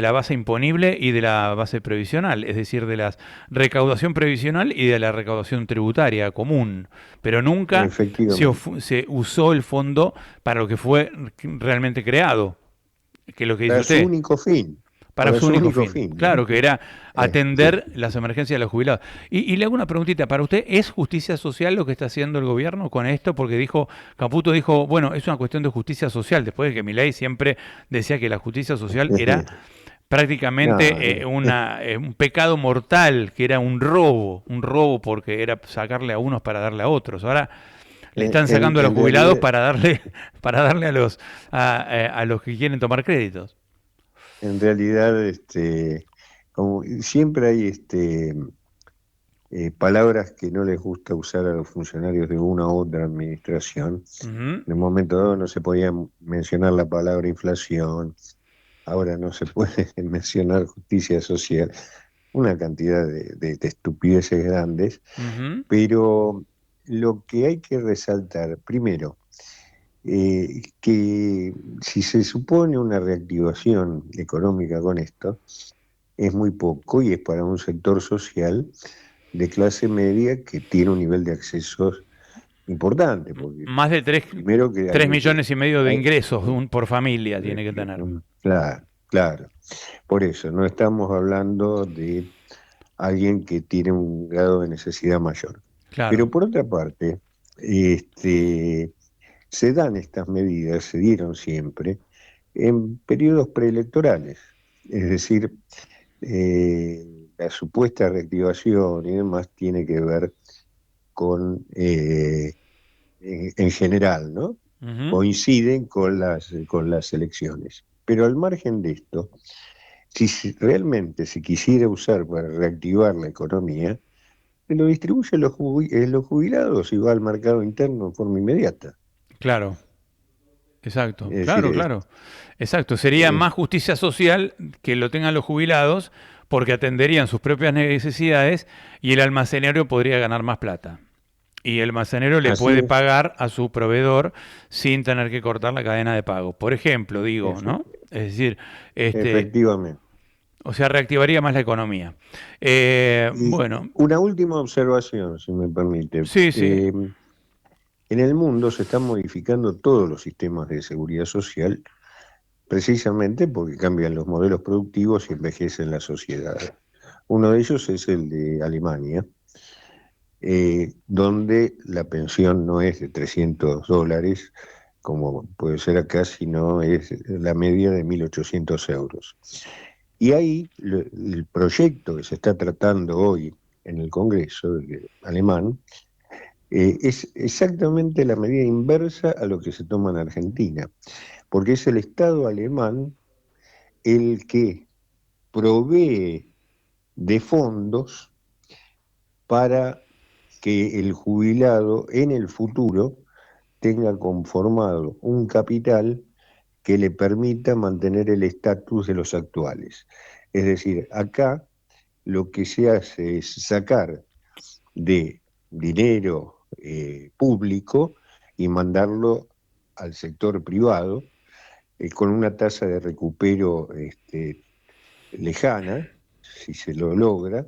la base imponible y de la base previsional, es decir, de la recaudación previsional y de la recaudación tributaria común, pero nunca se usó el fondo para lo que fue realmente creado, que es lo que dice Para usted. su único fin. Para su único fin. fin, ¿no? Claro, que era atender las emergencias de los jubilados. Y le hago una preguntita, ¿para usted es justicia social lo que está haciendo el gobierno con esto? Porque Caputo dijo, bueno, es una cuestión de justicia social, después de que Milei siempre decía que la justicia social era prácticamente un pecado mortal, que era un robo porque era sacarle a unos para darle a otros. Ahora le están sacando a los jubilados para darle a los que quieren tomar créditos. En realidad, como siempre hay palabras que no les gusta usar a los funcionarios de una u otra administración. En un momento dado no se podía mencionar la palabra inflación, ahora no se puede mencionar justicia social, una cantidad de estupideces grandes, pero lo que hay que resaltar, primero, que si se supone una reactivación económica con esto, es muy poco y es para un sector social de clase media que tiene un nivel de accesos importante. Porque más de 3 millones y medio de ingresos por familia tiene que tener. Claro. Por eso, no estamos hablando de alguien que tiene un grado de necesidad mayor. Claro. Pero por otra parte, se dan estas medidas, se dieron siempre, en periodos preelectorales. Es decir, la supuesta reactivación y demás tiene que ver con, en general, ¿no? Coinciden con las elecciones. Pero al margen de esto, si realmente se quisiera usar para reactivar la economía, se lo distribuyen los jubilados y va al mercado interno en forma inmediata. Claro, exacto, claro. Exacto, sería más justicia social que lo tengan los jubilados porque atenderían sus propias necesidades y el almacenero podría ganar más plata. Y el almacenero le puede pagar a su proveedor sin tener que cortar la cadena de pago. Por ejemplo, ¿no? Es decir, efectivamente. O sea, reactivaría más la economía. Bueno. Una última observación, si me permite. Sí. En el mundo se están modificando todos los sistemas de seguridad social precisamente porque cambian los modelos productivos y envejecen la sociedad. Uno de ellos es el de Alemania, donde la pensión no es de $300, como puede ser acá, sino es la media de 1.800 euros. Y ahí el proyecto que se está tratando hoy en el Congreso alemán es exactamente la medida inversa a lo que se toma en Argentina, porque es el Estado alemán el que provee de fondos para que el jubilado en el futuro tenga conformado un capital que le permita mantener el estatus de los actuales. Es decir, acá lo que se hace es sacar de dinero público y mandarlo al sector privado con una tasa de recupero lejana, si se lo logra,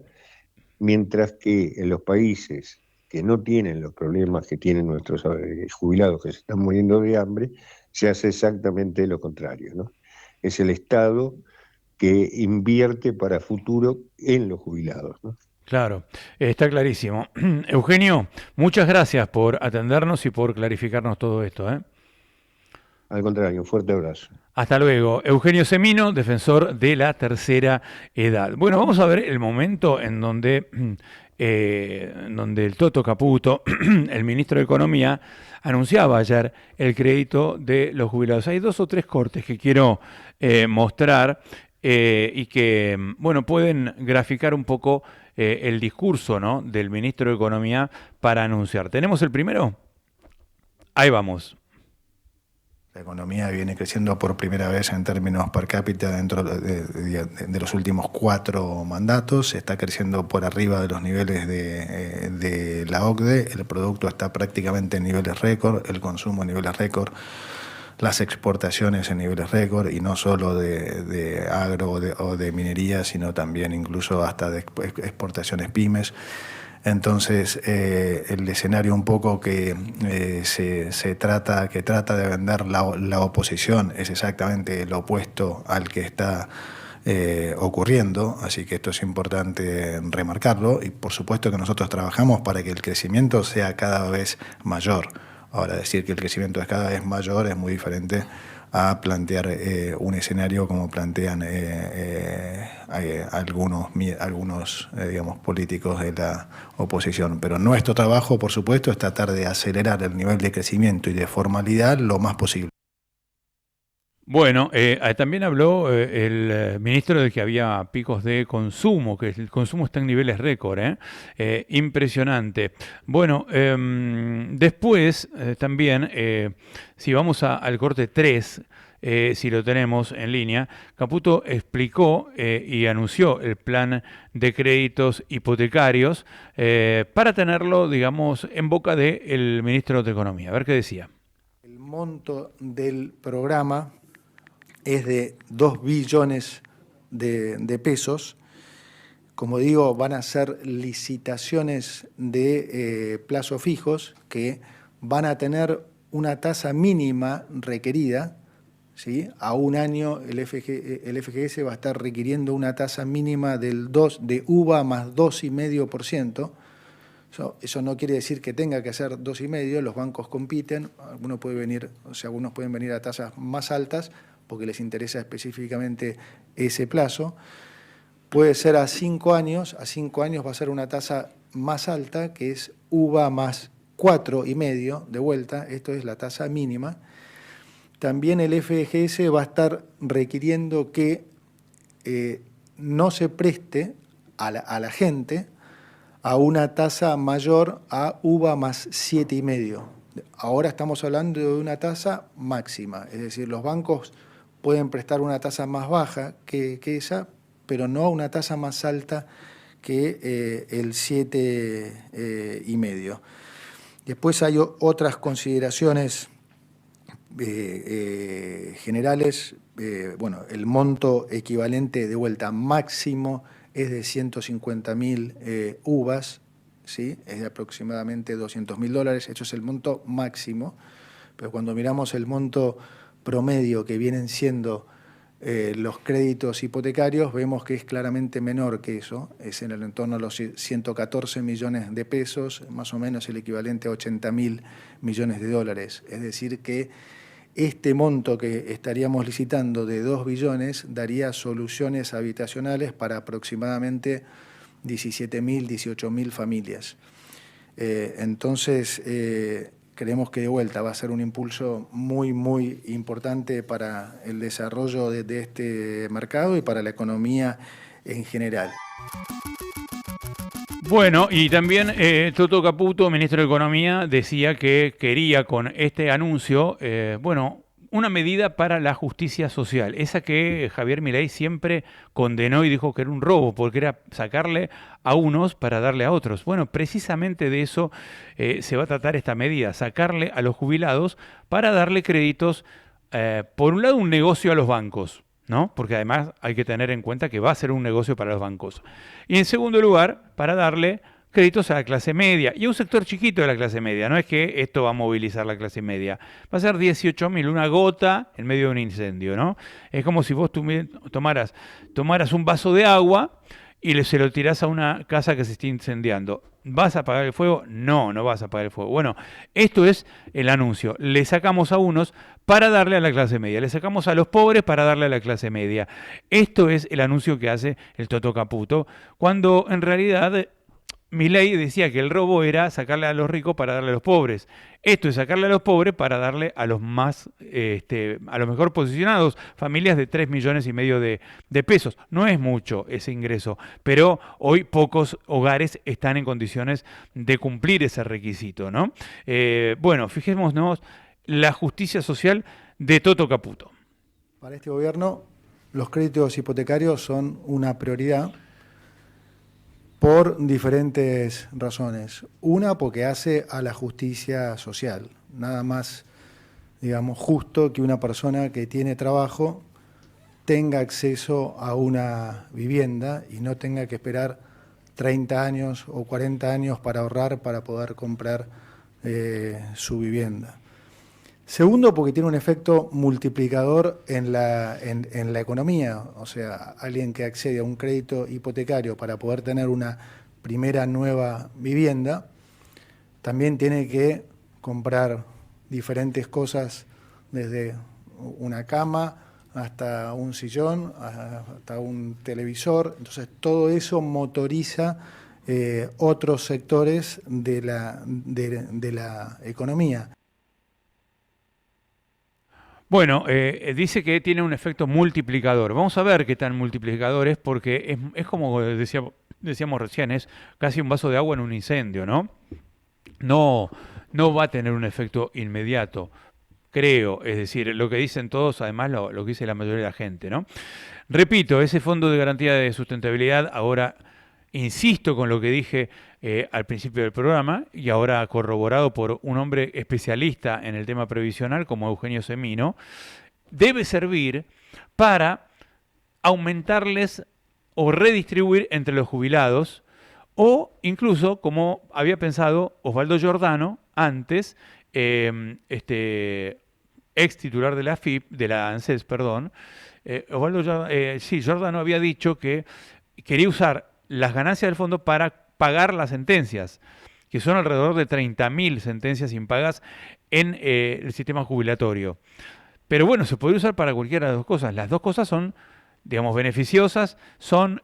mientras que en los países que no tienen los problemas que tienen nuestros jubilados que se están muriendo de hambre, se hace exactamente lo contrario, ¿no? Es el Estado que invierte para futuro en los jubilados, ¿no? Claro, está clarísimo. Eugenio, muchas gracias por atendernos y por clarificarnos todo esto, ¿eh? Al contrario, un fuerte abrazo. Hasta luego. Eugenio Semino, defensor de la tercera edad. Bueno, vamos a ver el momento en donde el Toto Caputo, el ministro de Economía, anunciaba ayer el crédito de los jubilados. Hay 2 o 3 cortes que quiero mostrar y que, bueno, pueden graficar un poco el discurso, ¿no?, del ministro de Economía para anunciar. ¿Tenemos el primero? Ahí vamos. La economía viene creciendo por primera vez en términos per cápita dentro de los últimos 4 mandatos. Está creciendo por arriba de los niveles de la OCDE. El producto está prácticamente en niveles récord, el consumo en niveles récord, las exportaciones en niveles récord, y no solo de agro o de minería, sino también incluso hasta de exportaciones pymes. Entonces, el escenario un poco que trata de vender la oposición es exactamente lo opuesto al que está ocurriendo, así que esto es importante remarcarlo, y por supuesto que nosotros trabajamos para que el crecimiento sea cada vez mayor. Ahora, decir que el crecimiento es cada vez mayor es muy diferente a plantear un escenario como plantean algunos digamos, políticos de la oposición. Pero nuestro trabajo, por supuesto, es tratar de acelerar el nivel de crecimiento y de formalidad lo más posible. Bueno, también habló el ministro de que había picos de consumo, que el consumo está en niveles récord, impresionante. Bueno, después también, si vamos al corte 3, si lo tenemos en línea, Caputo explicó y anunció el plan de créditos hipotecarios para tenerlo, digamos, en boca del ministro de Economía. A ver qué decía. El monto del programa es de 2 billones de pesos. Como digo, van a ser licitaciones de plazos fijos que van a tener una tasa mínima requerida, ¿sí? A un año el FGS va a estar requiriendo una tasa mínima de UVA más 2,5%. Eso no quiere decir que tenga que ser 2,5%, los bancos compiten, algunos pueden venir a tasas más altas porque les interesa específicamente ese plazo. Puede ser a 5 años va a ser una tasa más alta, que es UVA más 4,5% de vuelta, esto es la tasa mínima. También el FGS va a estar requiriendo que no se preste a la gente a una tasa mayor a UVA más 7,5%. Ahora estamos hablando de una tasa máxima, es decir, los bancos pueden prestar una tasa más baja que esa, pero no una tasa más alta que el 7,5%. Después hay otras consideraciones generales. Bueno, el monto equivalente de vuelta máximo es de 150.000 UVAs, ¿sí? Es de aproximadamente $200.000, eso es el monto máximo, pero cuando miramos el monto promedio que vienen siendo los créditos hipotecarios, vemos que es claramente menor que eso, es en el entorno de los 114 millones de pesos, más o menos el equivalente a $80.000 millones. Es decir que este monto que estaríamos licitando de 2 billones daría soluciones habitacionales para aproximadamente 17.000, 18.000 familias. Entonces, creemos que de vuelta va a ser un impulso muy, muy importante para el desarrollo de este mercado y para la economía en general. Bueno, y también Toto Caputo, ministro de Economía, decía que quería con este anuncio, una medida para la justicia social, esa que Javier Milei siempre condenó y dijo que era un robo, porque era sacarle a unos para darle a otros. Bueno, precisamente de eso se va a tratar esta medida, sacarle a los jubilados para darle créditos, por un lado un negocio a los bancos, ¿no? Porque además hay que tener en cuenta que va a ser un negocio para los bancos. Y en segundo lugar, para darle créditos a la clase media y a un sector chiquito de la clase media. No es que esto va a movilizar la clase media. Va a ser 18.000, una gota en medio de un incendio, ¿no? Es como si vos tomaras un vaso de agua y se lo tirás a una casa que se está incendiando. ¿Vas a apagar el fuego? No, no vas a apagar el fuego. Bueno, esto es el anuncio. Le sacamos a unos para darle a la clase media. Le sacamos a los pobres para darle a la clase media. Esto es el anuncio que hace el Toto Caputo, cuando en realidad Milei decía que el robo era sacarle a los ricos para darle a los pobres. Esto es sacarle a los pobres para darle a los más, a los mejor posicionados, familias de 3,5 millones de pesos. No es mucho ese ingreso, pero hoy pocos hogares están en condiciones de cumplir ese requisito, ¿no? Fijémonos, la justicia social de Toto Caputo. Para este gobierno, los créditos hipotecarios son una prioridad por diferentes razones. Una, porque hace a la justicia social. Nada más, digamos, justo que una persona que tiene trabajo tenga acceso a una vivienda y no tenga que esperar 30 años o 40 años para ahorrar para poder comprar su vivienda. Segundo, porque tiene un efecto multiplicador en la economía. O sea, alguien que accede a un crédito hipotecario para poder tener una primera nueva vivienda, también tiene que comprar diferentes cosas, desde una cama hasta un sillón, hasta un televisor. Entonces, todo eso motoriza otros sectores de la economía. Bueno, dice que tiene un efecto multiplicador. Vamos a ver qué tan multiplicador es, porque es como decíamos recién, es casi un vaso de agua en un incendio, ¿no? No va a tener un efecto inmediato, creo. Es decir, lo que dicen todos, además lo que dice la mayoría de la gente, ¿no? Repito, ese fondo de garantía de sustentabilidad, ahora insisto con lo que dije al principio del programa, y ahora corroborado por un hombre especialista en el tema previsional como Eugenio Semino, debe servir para aumentarles o redistribuir entre los jubilados, o incluso, como había pensado Osvaldo Giordano antes, ex titular de la AFIP, de la ANSES, perdón, Giordano había dicho que quería usar las ganancias del fondo para pagar las sentencias, que son alrededor de 30.000 sentencias impagas en el sistema jubilatorio. Pero bueno, se puede usar para cualquiera de las dos cosas. Las dos cosas son, digamos, beneficiosas, son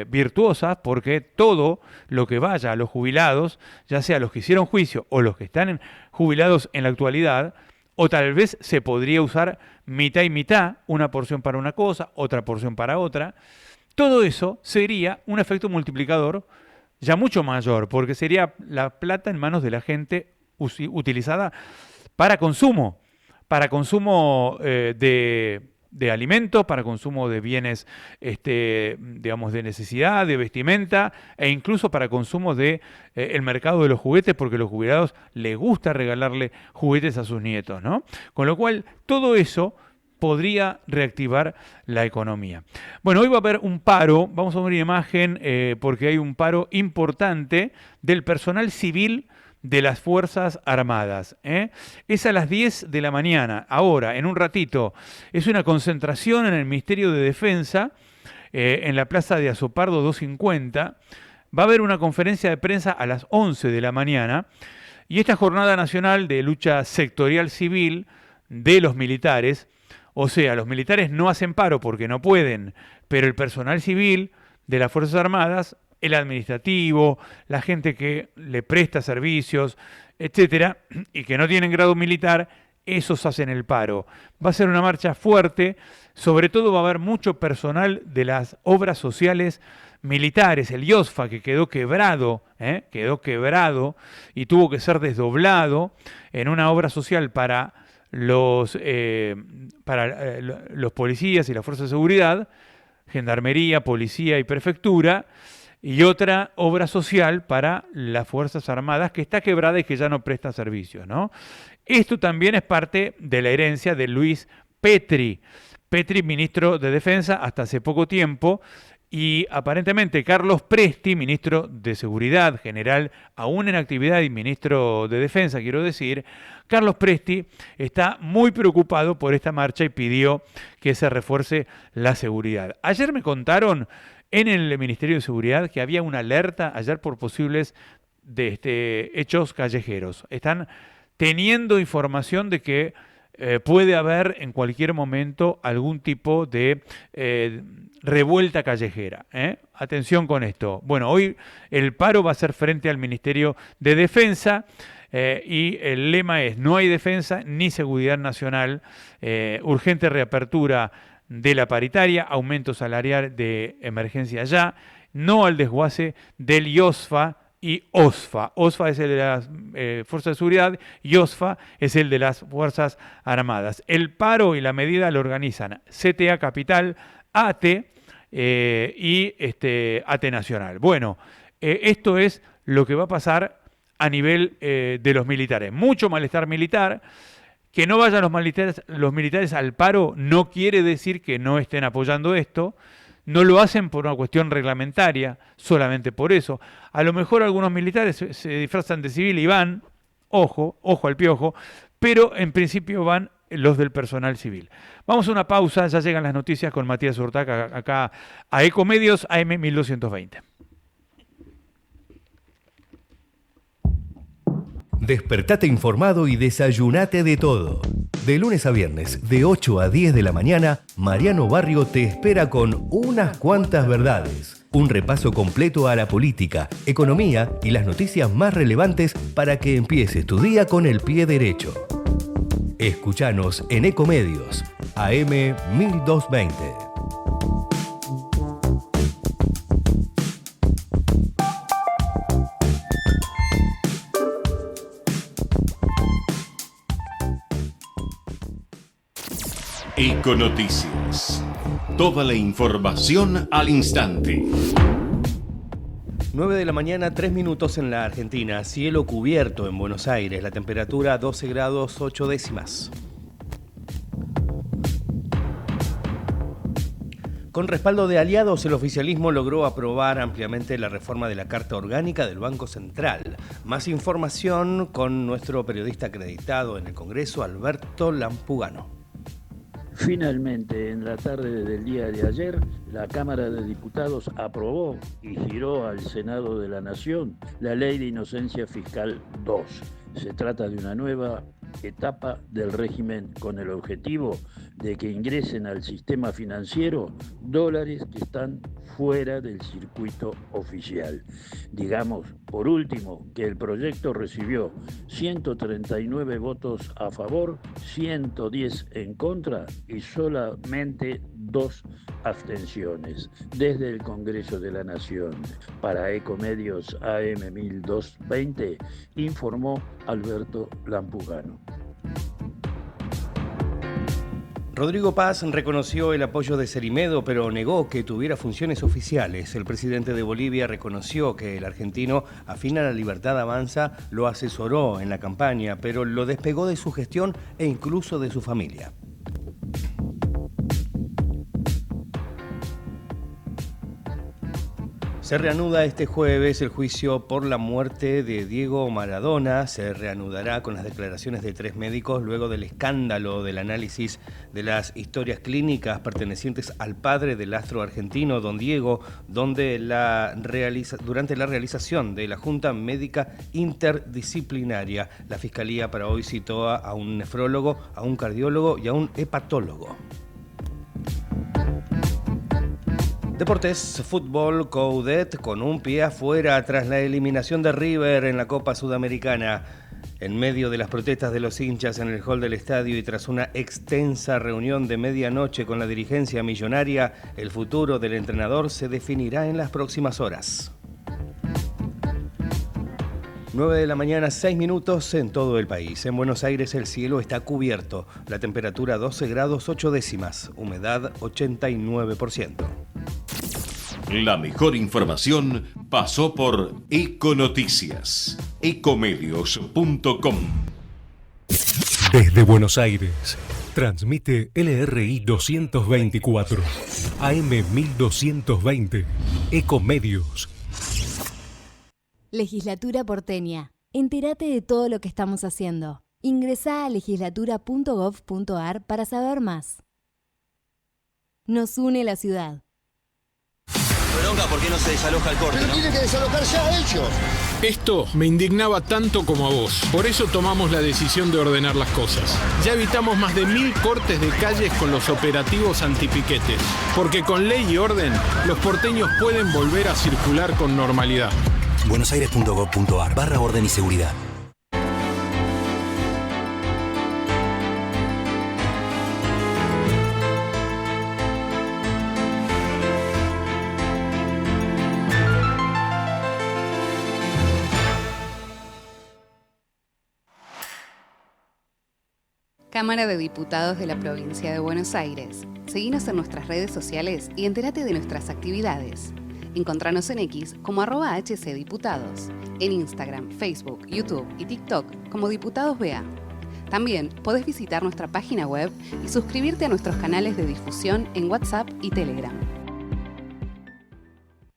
virtuosas, porque todo lo que vaya a los jubilados, ya sea los que hicieron juicio o los que están jubilados en la actualidad, o tal vez se podría usar mitad y mitad, una porción para una cosa, otra porción para otra. Todo eso sería un efecto multiplicador ya mucho mayor, porque sería la plata en manos de la gente utilizada para consumo de alimentos, para consumo de bienes, digamos, de necesidad, de vestimenta, e incluso para consumo de el mercado de los juguetes, porque a los jubilados les gusta regalarle juguetes a sus nietos, ¿no? Con lo cual, todo eso podría reactivar la economía. Bueno, hoy va a haber un paro, vamos a ver una imagen, porque hay un paro importante del personal civil de las Fuerzas Armadas. Es a las 10 de la mañana, ahora, en un ratito. Es una concentración en el Ministerio de Defensa, en la Plaza de Azopardo 250. Va a haber una conferencia de prensa a las 11 de la mañana. Y esta jornada nacional de lucha sectorial civil de los militares, o sea, los militares no hacen paro porque no pueden, pero el personal civil de las Fuerzas Armadas, el administrativo, la gente que le presta servicios, etcétera, y que no tienen grado militar, esos hacen el paro. Va a ser una marcha fuerte, sobre todo va a haber mucho personal de las obras sociales militares, el IOSFA, que quedó quebrado y tuvo que ser desdoblado en una obra social para los policías y las fuerzas de seguridad, gendarmería, policía y prefectura, y otra obra social para las Fuerzas Armadas que está quebrada y que ya no presta servicios, ¿no? Esto también es parte de la herencia de Luis Petri, ministro de Defensa hasta hace poco tiempo, y aparentemente Carlos Presti, ministro de Seguridad General, aún en actividad, y ministro de Defensa, quiero decir, Carlos Presti está muy preocupado por esta marcha y pidió que se refuerce la seguridad. Ayer me contaron en el Ministerio de Seguridad que había una alerta ayer por posibles hechos callejeros. Están teniendo información de que puede haber en cualquier momento algún tipo de revuelta callejera. Atención con esto. Bueno, hoy el paro va a ser frente al Ministerio de Defensa y el lema es: no hay defensa ni seguridad nacional, urgente reapertura de la paritaria, aumento salarial de emergencia ya, no al desguace del IOSFA, y OSFA. OSFA es el de las Fuerzas de Seguridad y OSFA es el de las Fuerzas Armadas. El paro y la medida lo organizan CTA Capital, AT y AT Nacional. Bueno, esto es lo que va a pasar a nivel de los militares. Mucho malestar militar. Que no vayan los militares al paro no quiere decir que no estén apoyando esto. No lo hacen por una cuestión reglamentaria, solamente por eso. A lo mejor algunos militares se disfrazan de civil y van, ojo al piojo, pero en principio van los del personal civil. Vamos a una pausa, ya llegan las noticias con Matías Urtaca acá a Ecomedios AM 1220. Despertate informado y desayunate de todo. De lunes a viernes, de 8 a 10 de la mañana, Mariano Barrio te espera con unas cuantas verdades. Un repaso completo a la política, economía y las noticias más relevantes para que empieces tu día con el pie derecho. Escuchanos en Ecomedios, AM 1220. Econoticias. Toda la información al instante. 9 de la mañana, 3 minutos en la Argentina. Cielo cubierto en Buenos Aires. La temperatura 12 grados 8 décimas. Con respaldo de aliados, el oficialismo logró aprobar ampliamente la reforma de la Carta Orgánica del Banco Central. Más información con nuestro periodista acreditado en el Congreso, Alberto Lampugano. Finalmente, en la tarde del día de ayer, la Cámara de Diputados aprobó y giró al Senado de la Nación la Ley de Inocencia Fiscal 2. Se trata de una nueva etapa del régimen con el objetivo de que ingresen al sistema financiero dólares que están fuera del circuito oficial. Digamos, por último, que el proyecto recibió 139 votos a favor, 110 en contra y solamente 2 abstenciones desde el Congreso de la Nación. Para Ecomedios AM 1220 informó Alberto Lampugano. Rodrigo Paz reconoció el apoyo de Cerimedo, pero negó que tuviera funciones oficiales. El presidente de Bolivia reconoció que el argentino afín a la Libertad Avanza lo asesoró en la campaña, pero lo despegó de su gestión e incluso de su familia. Se reanuda este jueves el juicio por la muerte de Diego Maradona. Se reanudará con las declaraciones de 3 médicos luego del escándalo del análisis de las historias clínicas pertenecientes al padre del astro argentino, don Diego, donde durante la realización de la Junta Médica Interdisciplinaria. La Fiscalía para hoy citó a un nefrólogo, a un cardiólogo y a un hepatólogo. Deportes, fútbol, Coudet con un pie afuera tras la eliminación de River en la Copa Sudamericana. En medio de las protestas de los hinchas en el hall del estadio y tras una extensa reunión de medianoche con la dirigencia millonaria, el futuro del entrenador se definirá en las próximas horas. 9 de la mañana, 6 minutos en todo el país. En Buenos Aires el cielo está cubierto. La temperatura 12 grados 8 décimas. Humedad 89%. La mejor información pasó por Econoticias. Ecomedios.com. Desde Buenos Aires, transmite LRI 224, AM 1220, Ecomedios. Legislatura porteña. Entérate de todo lo que estamos haciendo. Ingresá a legislatura.gov.ar para saber más. Nos une la ciudad. Bronca, ¿por qué no se desaloja el corte? Pero tiene que desalojar ya ellos. Esto me indignaba tanto como a vos. Por eso tomamos la decisión de ordenar las cosas. Ya evitamos más de 1000 cortes de calles con los operativos antipiquetes. Porque con ley y orden, los porteños pueden volver a circular con normalidad. buenosaires.gov.ar/orden y seguridad. Cámara de Diputados de la Provincia de Buenos Aires. Seguinos en nuestras redes sociales y entérate de nuestras actividades. Encontranos en X como @HCDiputados, en Instagram, Facebook, YouTube y TikTok como Diputados BA. También podés visitar nuestra página web y suscribirte a nuestros canales de difusión en WhatsApp y Telegram.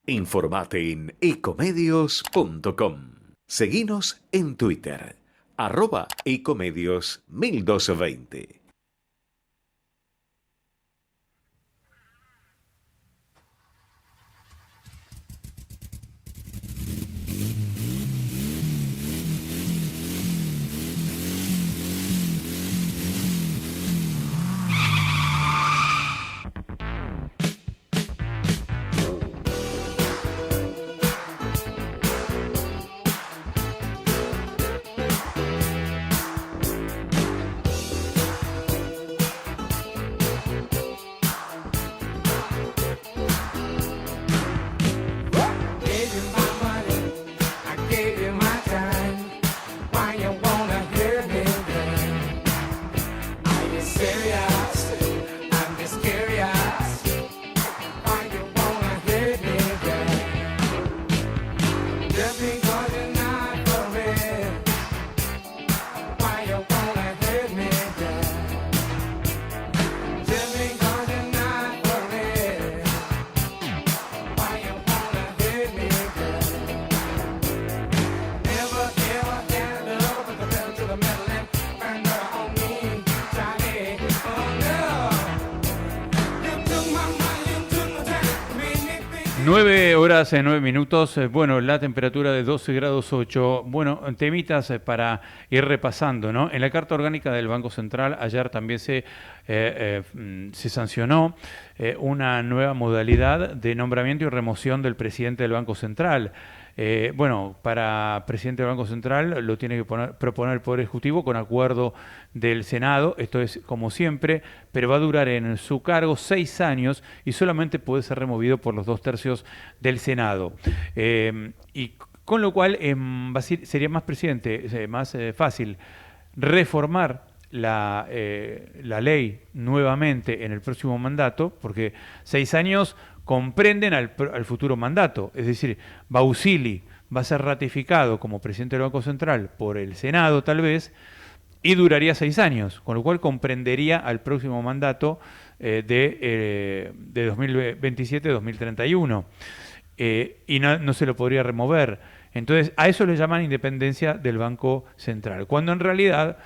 Informate en ecomedios.com. Seguinos en Twitter, @ecomedios1220. Horas en 9 minutos. Bueno, la temperatura de 12 grados 8. Bueno, temitas para ir repasando, ¿no? En la Carta Orgánica del Banco Central ayer también se sancionó una nueva modalidad de nombramiento y remoción del presidente del Banco Central. Bueno, para presidente del Banco Central lo tiene que proponer el Poder Ejecutivo con acuerdo del Senado. Esto es como siempre, pero va a durar en su cargo 6 años y solamente puede ser removido por los 2/3 del Senado. Y con lo cual sería más fácil reformar la ley nuevamente en el próximo mandato, porque 6 años comprenden al futuro mandato. Es decir, Bausili va a ser ratificado como presidente del Banco Central por el Senado tal vez, y duraría 6 años, con lo cual comprendería al próximo mandato de 2027-2031. Y no se lo podría remover. Entonces, a eso le llaman independencia del Banco Central, cuando en realidad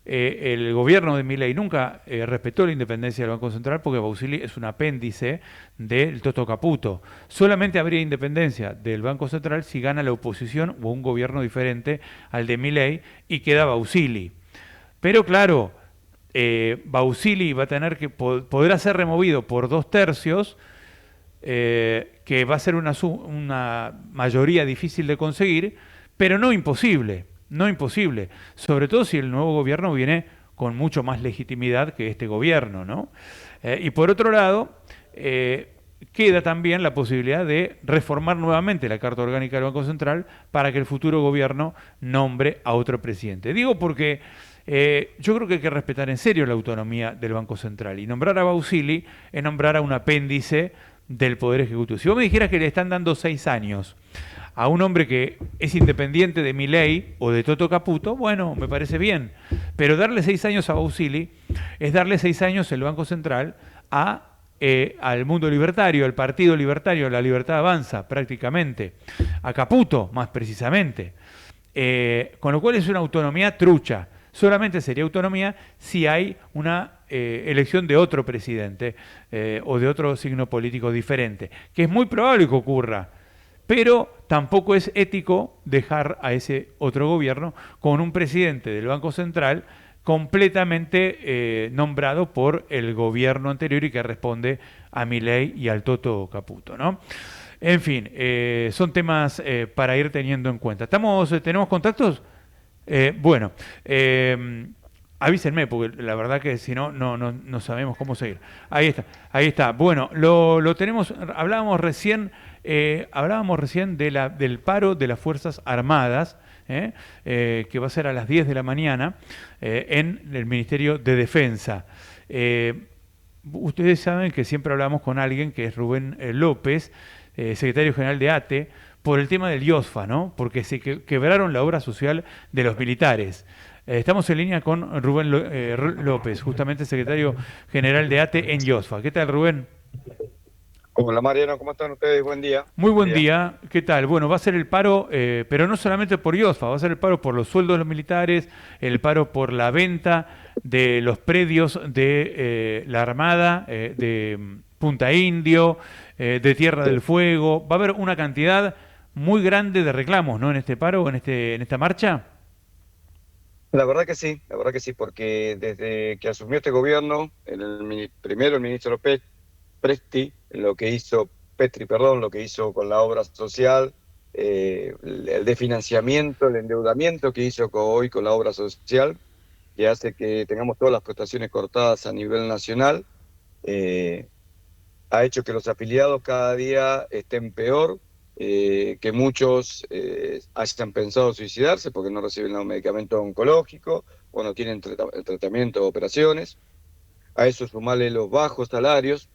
el gobierno de Milei nunca respetó la independencia del Banco Central, porque Bausili es un apéndice del Toto Caputo. Solamente habría independencia del Banco Central si gana la oposición o un gobierno diferente al de Milei y queda Bausili. Pero claro, Bausili va a tener que podrá ser removido por 2/3, que va a ser una mayoría difícil de conseguir, pero no imposible. No imposible, sobre todo si el nuevo gobierno viene con mucho más legitimidad que este gobierno, ¿no? Y por otro lado, queda también la posibilidad de reformar nuevamente la Carta Orgánica del Banco Central para que el futuro gobierno nombre a otro presidente. Digo porque yo creo que hay que respetar en serio la autonomía del Banco Central, y nombrar a Bausili es nombrar a un apéndice del Poder Ejecutivo. Si vos me dijeras que le están dando 6 años a un hombre que es independiente de Milei o de Toto Caputo, bueno, me parece bien. Pero darle 6 años a Bausili es darle 6 años el Banco Central al mundo libertario, al Partido Libertario, a la Libertad Avanza, prácticamente. A Caputo, más precisamente. Con lo cual es una autonomía trucha. Solamente sería autonomía si hay una elección de otro presidente o de otro signo político diferente, que es muy probable que ocurra. Pero tampoco es ético dejar a ese otro gobierno con un presidente del Banco Central completamente nombrado por el gobierno anterior y que responde a Milei y al Toto Caputo, ¿no? En fin, son temas para ir teniendo en cuenta. ¿Tenemos contactos? Bueno, avísenme, porque la verdad que si no, no sabemos cómo seguir. Ahí está. Bueno, lo tenemos. Hablábamos recién del paro de las Fuerzas Armadas, que va a ser a las 10 de la mañana en el Ministerio de Defensa. Ustedes saben que siempre hablamos con alguien que es Rubén López, secretario general de ATE, por el tema del IOSFA, ¿no? Porque se quebraron la obra social de los militares. Estamos en línea con Rubén López, justamente secretario general de ATE en IOSFA. ¿Qué tal, Rubén? Hola, Mariano, ¿cómo están ustedes? Buen día. Muy buen día. ¿Qué tal? Bueno, va a ser el paro, pero no solamente por IOSFA, va a ser el paro por los sueldos de los militares, el paro por la venta de los predios de la Armada, de Punta Indio, de Tierra del Fuego. Va a haber una cantidad muy grande de reclamos, ¿no? En este paro, en esta marcha. La verdad que sí, porque desde que asumió este gobierno, primero el ministro Petri, lo que hizo con la obra social, el desfinanciamiento, el endeudamiento que hizo hoy con la obra social, que hace que tengamos todas las prestaciones cortadas a nivel nacional, ha hecho que los afiliados cada día estén peor, que muchos hayan pensado suicidarse porque no reciben los medicamentos oncológicos o no tienen tratamiento o operaciones. A eso sumarle los bajos salarios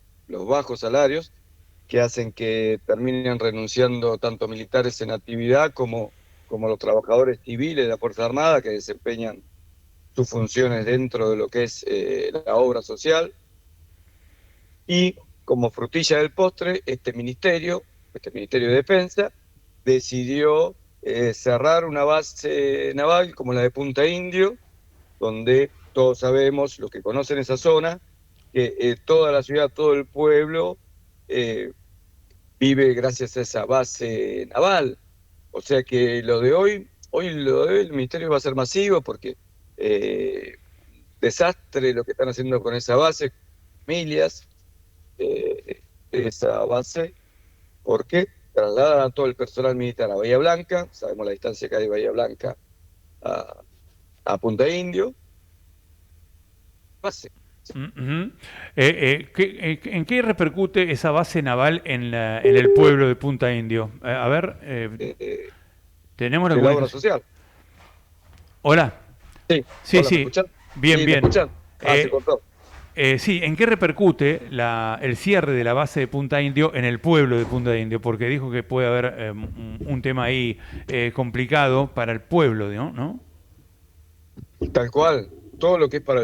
que hacen que terminen renunciando tanto militares en actividad como los trabajadores civiles de la Fuerza Armada que desempeñan sus funciones dentro de lo que es la obra social. Y como frutilla del postre, este Ministerio de Defensa decidió cerrar una base naval como la de Punta Indio, donde todos sabemos, los que conocen esa zona, que toda la ciudad, todo el pueblo vive gracias a esa base naval. O sea que lo de hoy el Ministerio va a ser masivo porque desastre lo que están haciendo con esa base, familias, esa base, porque trasladan a todo el personal militar a Bahía Blanca, sabemos la distancia que hay de Bahía Blanca a Punta Indio. Base. ¿En qué repercute esa base naval en el pueblo de Punta Indio? A ver, tenemos la obra social. Hola. Sí. Sí, Hola, sí. ¿me escuchan? Bien, Sí, bien. ¿me escuchan? Se cortó. Sí, ¿en qué repercute el cierre de la base de Punta Indio en el pueblo de Punta Indio? Porque dijo que puede haber un tema ahí complicado para el pueblo, ¿no? Tal cual. Todo lo que es para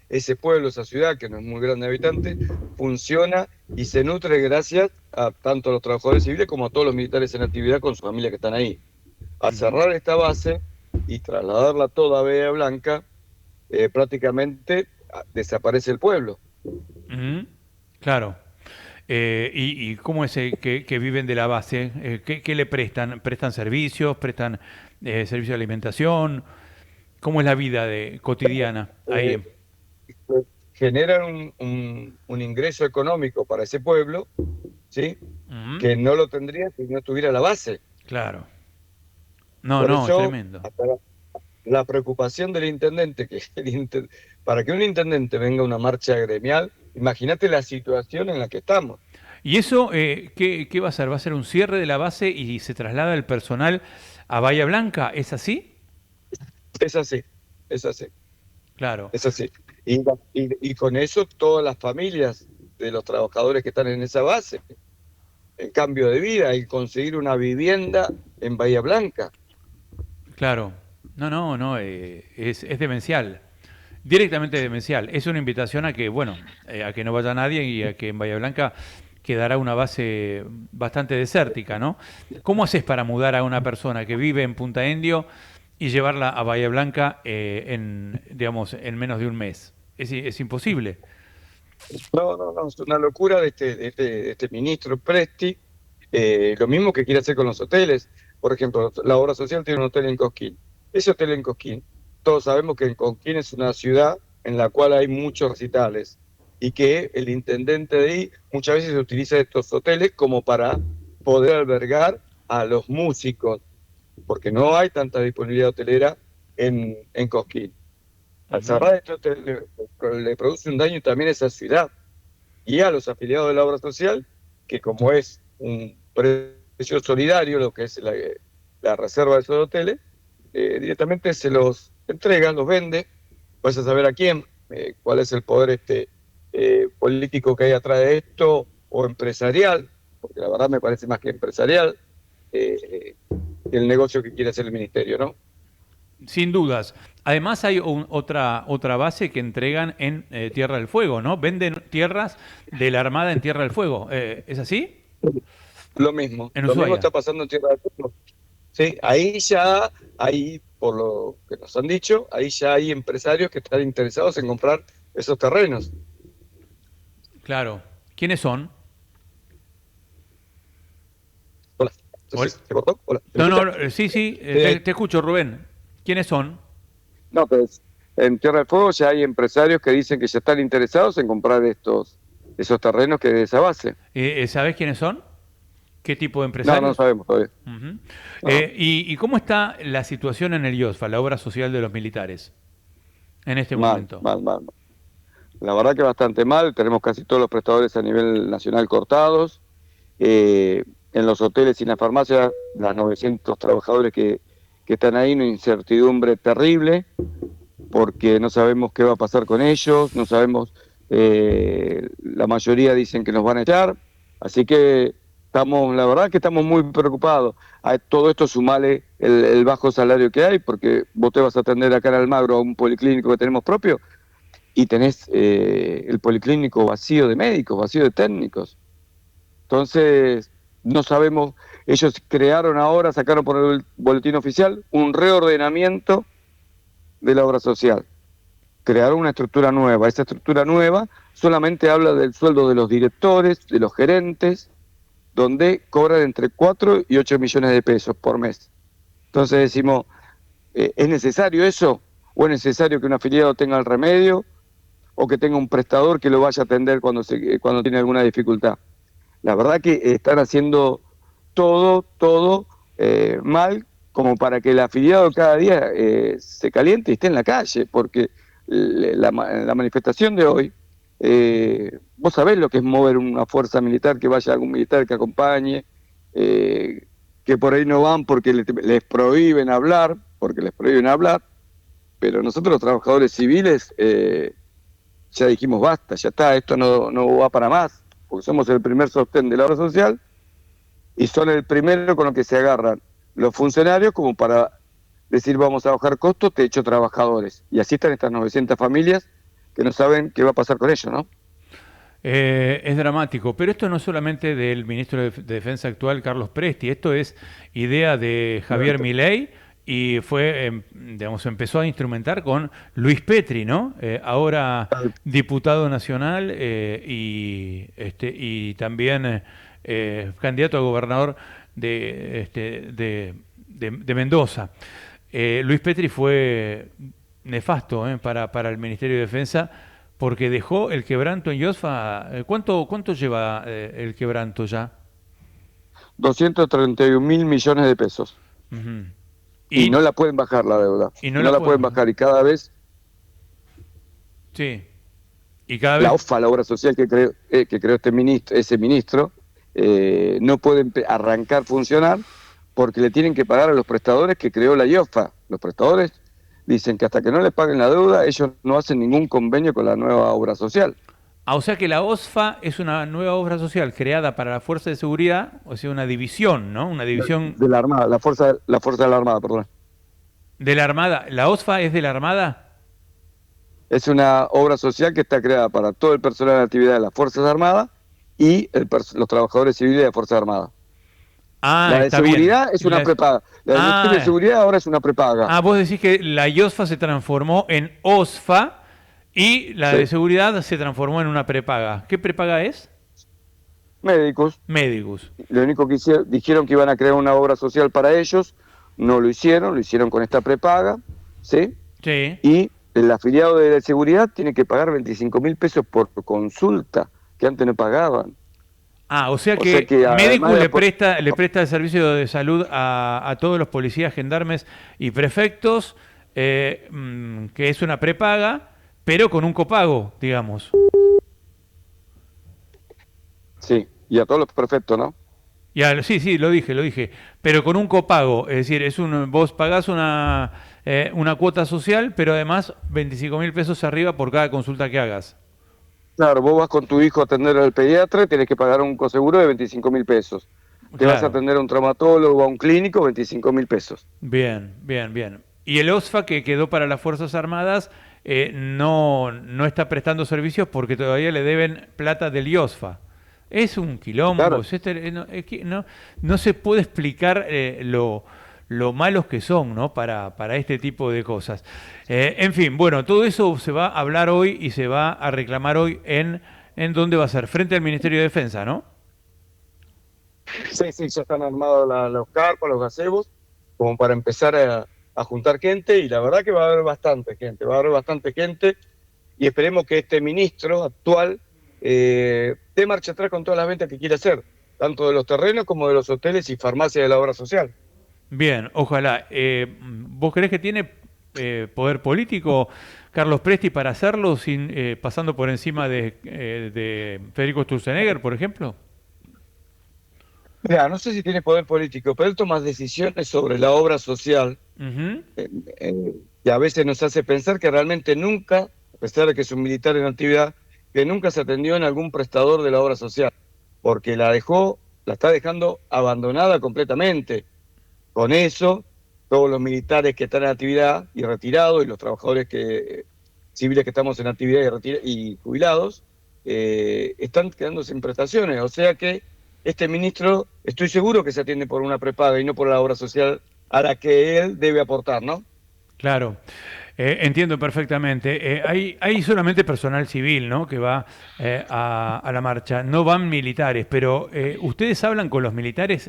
ese pueblo, esa ciudad, que no es muy grande de habitantes, funciona y se nutre gracias a tanto a los trabajadores civiles como a todos los militares en actividad con sus familias que están ahí. Al cerrar esta base y trasladarla toda a Bahía Blanca, prácticamente desaparece el pueblo. Claro. ¿Y cómo es que viven de la base? ¿Qué le prestan? ¿Prestan servicios? ¿Prestan servicio de alimentación? ¿Cómo es la vida cotidiana ahí? Generan un ingreso económico para ese pueblo, ¿sí? Que no lo tendría si no estuviera la base. Claro. Por No, eso, tremendo. hasta la preocupación del intendente, para que un intendente venga a una marcha gremial, imagínate la situación en la que estamos. ¿Y eso qué va a ser? ¿Va a ser un cierre de la base y se traslada el personal a Bahía Blanca? ¿Es así? Es así. Claro. Es así. Y con eso todas las familias de los trabajadores que están en esa base, en cambio de vida, y conseguir una vivienda en Bahía Blanca. Claro. No, es demencial. Directamente demencial. Es una invitación a que, a que no vaya nadie y a que en Bahía Blanca quedará una base bastante desértica, ¿no? ¿Cómo haces para mudar a una persona que vive en Punta Indio y llevarla a Bahía Blanca en menos de un mes? Es imposible. No, es una locura de este ministro Presti. Lo mismo que quiere hacer con los hoteles. Por ejemplo, la obra social tiene un hotel en Cosquín. Ese hotel en Cosquín, todos sabemos que Cosquín es una ciudad en la cual hay muchos recitales y que el intendente de ahí muchas veces utiliza estos hoteles como para poder albergar a los músicos, porque no hay tanta disponibilidad hotelera en Cosquín. Al cerrar esto le produce un daño también a esa ciudad y a los afiliados de la obra social, que como es un precio solidario, lo que es la reserva de esos hoteles, directamente se los entrega, los vende, vaya a saber a quién, cuál es el poder político que hay atrás de esto, o empresarial, porque la verdad me parece más que empresarial, el negocio que quiere hacer el ministerio, ¿no? Sin dudas. Además hay otra base que entregan en Tierra del Fuego, ¿no? Venden tierras de la Armada en Tierra del Fuego. ¿Es así? Lo mismo. En Lo Ushuaia. mismo está pasando en Tierra del Fuego. Sí, ahí, por lo que nos han dicho, ahí ya hay empresarios que están interesados en comprar esos terrenos. Claro. ¿Quiénes son? Hola. ¿Se cortó? Hola. ¿Me Sí, escucha? te escucho, Rubén. ¿Quiénes son? No, pues en Tierra del Fuego ya hay empresarios que dicen que ya están interesados en comprar esos terrenos que de esa base. ¿Sabés quiénes son? ¿Qué tipo de empresarios? No sabemos todavía. Uh-huh. ¿Y cómo está la situación en el IOSFA, la obra social de los militares, en este momento? Mal. La verdad que bastante mal. Tenemos casi todos los prestadores a nivel nacional cortados. En los hoteles y en la farmacia, las 900 trabajadores que están ahí, una incertidumbre terrible, porque no sabemos qué va a pasar con ellos, no sabemos, la mayoría dicen que nos van a echar, así que la verdad que estamos muy preocupados. A todo esto sumale el bajo salario que hay, porque vos te vas a atender acá en Almagro a un policlínico que tenemos propio, y tenés el policlínico vacío de médicos, vacío de técnicos. Entonces, no sabemos, ellos crearon ahora, sacaron por el boletín oficial, un reordenamiento de la obra social. Crearon una estructura nueva. Esa estructura nueva solamente habla del sueldo de los directores, de los gerentes, donde cobran entre 4 y 8 millones de pesos por mes. Entonces decimos, ¿es necesario eso? ¿O es necesario que un afiliado tenga el remedio? ¿O que tenga un prestador que lo vaya a atender cuando tiene alguna dificultad? La verdad que están haciendo todo mal, como para que el afiliado cada día se caliente y esté en la calle, porque la manifestación de hoy, vos sabés lo que es mover una fuerza militar, que vaya algún militar que acompañe, que por ahí no van porque les prohíben hablar, pero nosotros los trabajadores civiles ya dijimos basta, ya está, esto no va para más, porque somos el primer sostén de la obra social y son el primero con lo que se agarran los funcionarios como para decir vamos a bajar costos, te echo trabajadores. Y así están estas 900 familias que no saben qué va a pasar con ellos, ¿no? Es dramático, pero esto no es solamente del ministro de Defensa actual, Carlos Presti, esto es idea de Javier Milei y empezó a instrumentar con Luis Petri, ¿no? Ahora diputado nacional y también candidato a gobernador de Mendoza. Luis Petri fue nefasto para el Ministerio de Defensa porque dejó el quebranto en IOSFA. ¿Cuánto lleva el quebranto ya? 231 mil millones de pesos. Uh-huh. Y no la pueden bajar la deuda. Y no la pueden bajar y cada vez... Sí. Y cada vez... La OFA, la obra social que creó ese ministro, no puede arrancar a funcionar porque le tienen que pagar a los prestadores que creó la IOFA. Los prestadores dicen que hasta que no le paguen la deuda, ellos no hacen ningún convenio con la nueva obra social. O sea que la OSFA es una nueva obra social creada para la Fuerza de Seguridad, o sea, una división, ¿no? Una división... De la Armada, la fuerza de la Armada, perdón. ¿De la Armada? ¿La OSFA es de la Armada? Es una obra social que está creada para todo el personal de actividad de las Fuerzas Armadas y los trabajadores civiles de las Fuerzas Armadas. La de seguridad es una prepaga. La de seguridad ahora es una prepaga. Vos decís que la IOSFA se transformó en OSFA y la de seguridad se transformó en una prepaga. ¿Qué prepaga es? Médicos. Lo único que dijeron que iban a crear una obra social para ellos, no lo hicieron con esta prepaga, ¿sí? Sí. Y el afiliado de la seguridad tiene que pagar 25 mil pesos por consulta, que antes no pagaban. O sea que médico le presta el servicio de salud a todos los policías, gendarmes y prefectos, que es una prepaga, pero con un copago, digamos. Sí, y a todos los prefectos, ¿no? Sí, lo dije, pero con un copago, es decir, vos pagás una cuota social, pero además 25.000 pesos arriba por cada consulta que hagas. Claro, vos vas con tu hijo a atender al pediatra y tenés que pagar un coseguro de 25.000 pesos. Te vas a atender a un traumatólogo o a un clínico, 25.000 pesos. Bien. Y el OSFA, que quedó para las Fuerzas Armadas, no está prestando servicios porque todavía le deben plata del IOSFA. Es un quilombo. Claro. No se puede explicar lo malos que son, ¿no? para este tipo de cosas. En fin, bueno, todo eso se va a hablar hoy y se va a reclamar hoy en ¿dónde va a ser? Frente al Ministerio de Defensa, ¿no? Sí, ya están armados los carpas, los gazebos, como para empezar a juntar gente, y la verdad que va a haber bastante gente, y esperemos que este ministro actual dé marcha atrás con todas las ventas que quiere hacer, tanto de los terrenos como de los hoteles y farmacias de la obra social. Bien, ojalá. ¿Vos creés que tiene poder político Carlos Presti para hacerlo sin pasando por encima de Federico Sturzenegger, por ejemplo? Mira, no sé si tiene poder político, pero él toma decisiones sobre la obra social que a veces nos hace pensar que realmente nunca, a pesar de que es un militar en actividad, que nunca se atendió en algún prestador de la obra social, porque la está dejando abandonada completamente. Con eso, todos los militares que están en actividad y retirados, y los trabajadores civiles que estamos en actividad y jubilados, están quedando sin prestaciones. O sea que este ministro, estoy seguro que se atiende por una prepaga y no por la obra social a la que él debe aportar, ¿no? Claro, entiendo perfectamente. Hay solamente personal civil, ¿no?, que va a la marcha. No van militares, pero ustedes hablan con los militares.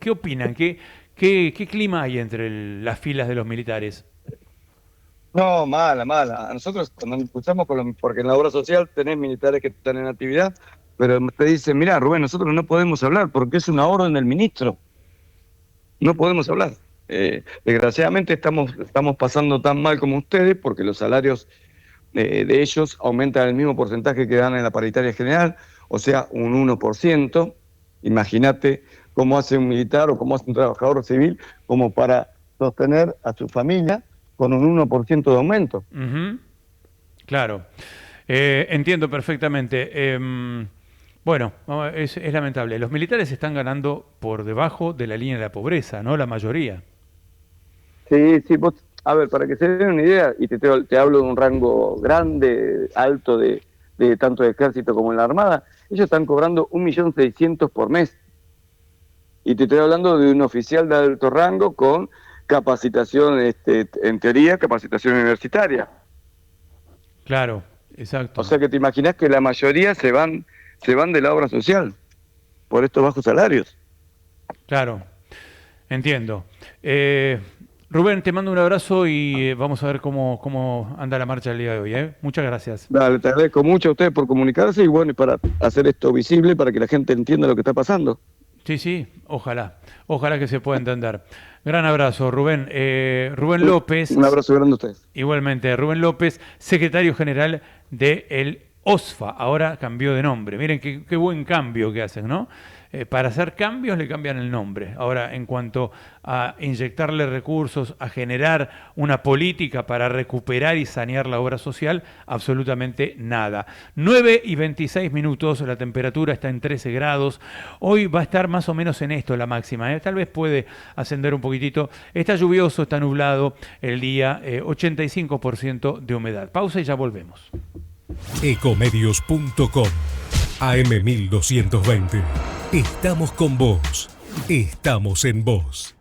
¿Qué opinan? ¿Qué clima hay entre las filas de los militares? No, mala. A nosotros cuando escuchamos porque en la obra social tenés militares que están en actividad, pero te dicen, mirá, Rubén, nosotros no podemos hablar porque es una orden del ministro. No podemos hablar. Desgraciadamente estamos pasando tan mal como ustedes porque los salarios de ellos aumentan el mismo porcentaje que dan en la paritaria general, o sea, un 1%. Imagínate cómo hace un militar o cómo hace un trabajador civil como para sostener a su familia con un 1% de aumento. Claro, entiendo perfectamente. Bueno, es lamentable. Los militares están ganando por debajo de la línea de la pobreza, ¿no? La mayoría. Sí, vos, a ver, para que se den una idea, y te hablo de un rango grande, alto de tanto de ejército como en la armada, ellos están cobrando 1.600.000 por mes. Y te estoy hablando de un oficial de alto rango con capacitación, en teoría, capacitación universitaria. Claro, exacto. O sea que te imaginás que la mayoría se van de la obra social por estos bajos salarios. Claro, entiendo. Rubén, te mando un abrazo y vamos a ver cómo anda la marcha el día de hoy. Muchas gracias. Dale, te agradezco mucho a ustedes por comunicarse y bueno, y para hacer esto visible, para que la gente entienda lo que está pasando. Sí, ojalá que se pueda entender. Gran abrazo, Rubén. Rubén López. Un abrazo grande a ustedes. Igualmente, Rubén López, secretario general del OSFA, ahora cambió de nombre. Miren qué buen cambio que hacen, ¿no? Para hacer cambios le cambian el nombre. Ahora, en cuanto a inyectarle recursos, a generar una política para recuperar y sanear la obra social, absolutamente nada. 9:26, la temperatura está en 13 grados. Hoy va a estar más o menos en esto la máxima, tal vez puede ascender un poquitito. Está lluvioso, está nublado el día, 85% de humedad. Pausa y ya volvemos. Ecomedios.com AM1220. Estamos con vos. Estamos en vos.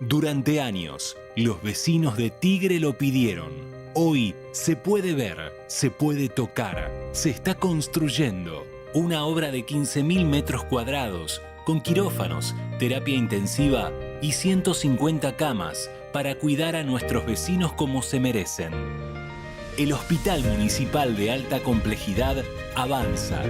Durante años, los vecinos de Tigre lo pidieron. Hoy se puede ver, se puede tocar, se está construyendo una obra de 15.000 metros cuadrados con quirófanos, terapia intensiva y 150 camas para cuidar a nuestros vecinos como se merecen. El Hospital Municipal de Alta Complejidad avanza,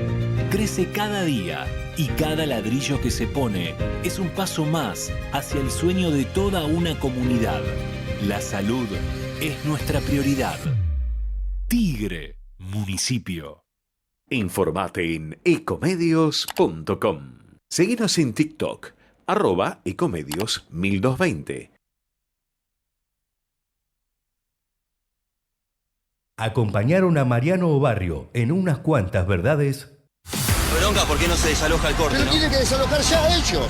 crece cada día y cada ladrillo que se pone es un paso más hacia el sueño de toda una comunidad. La salud es nuestra prioridad. Tigre, municipio. Informate en ecomedios.com. Seguinos en TikTok, @ecomedios1220. Acompañaron a Mariano Barrio en Unas Cuantas Verdades. Bronca, ¿por qué no se desaloja el corte? Pero ¿no? tienen que desalojar ya ellos.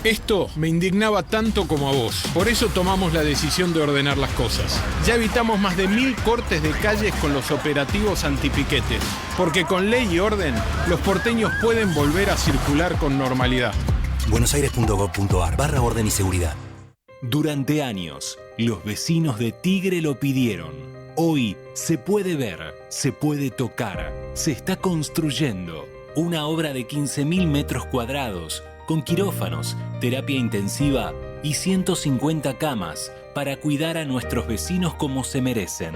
Esto me indignaba tanto como a vos. Por eso tomamos la decisión de ordenar las cosas. Ya evitamos más de 1000 cortes de calles con los operativos antipiquetes. Porque con ley y orden, los porteños pueden volver a circular con normalidad. buenosaires.gov.ar/orden y seguridad. Durante años, los vecinos de Tigre lo pidieron. Hoy se puede ver, se puede tocar, se está construyendo una obra de 15.000 metros cuadrados con quirófanos, terapia intensiva y 150 camas para cuidar a nuestros vecinos como se merecen.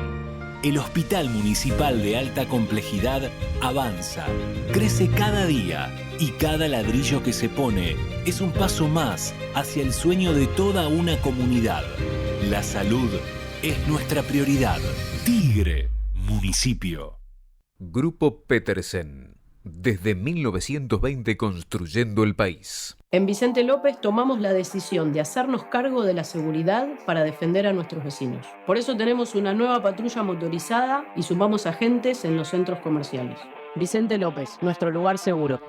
El Hospital Municipal de Alta Complejidad avanza, crece cada día y cada ladrillo que se pone es un paso más hacia el sueño de toda una comunidad. La salud es nuestra prioridad. Tigre, municipio. Grupo Petersen. Desde 1920 construyendo el país. En Vicente López tomamos la decisión de hacernos cargo de la seguridad para defender a nuestros vecinos. Por eso tenemos una nueva patrulla motorizada y sumamos agentes en los centros comerciales. Vicente López, nuestro lugar seguro.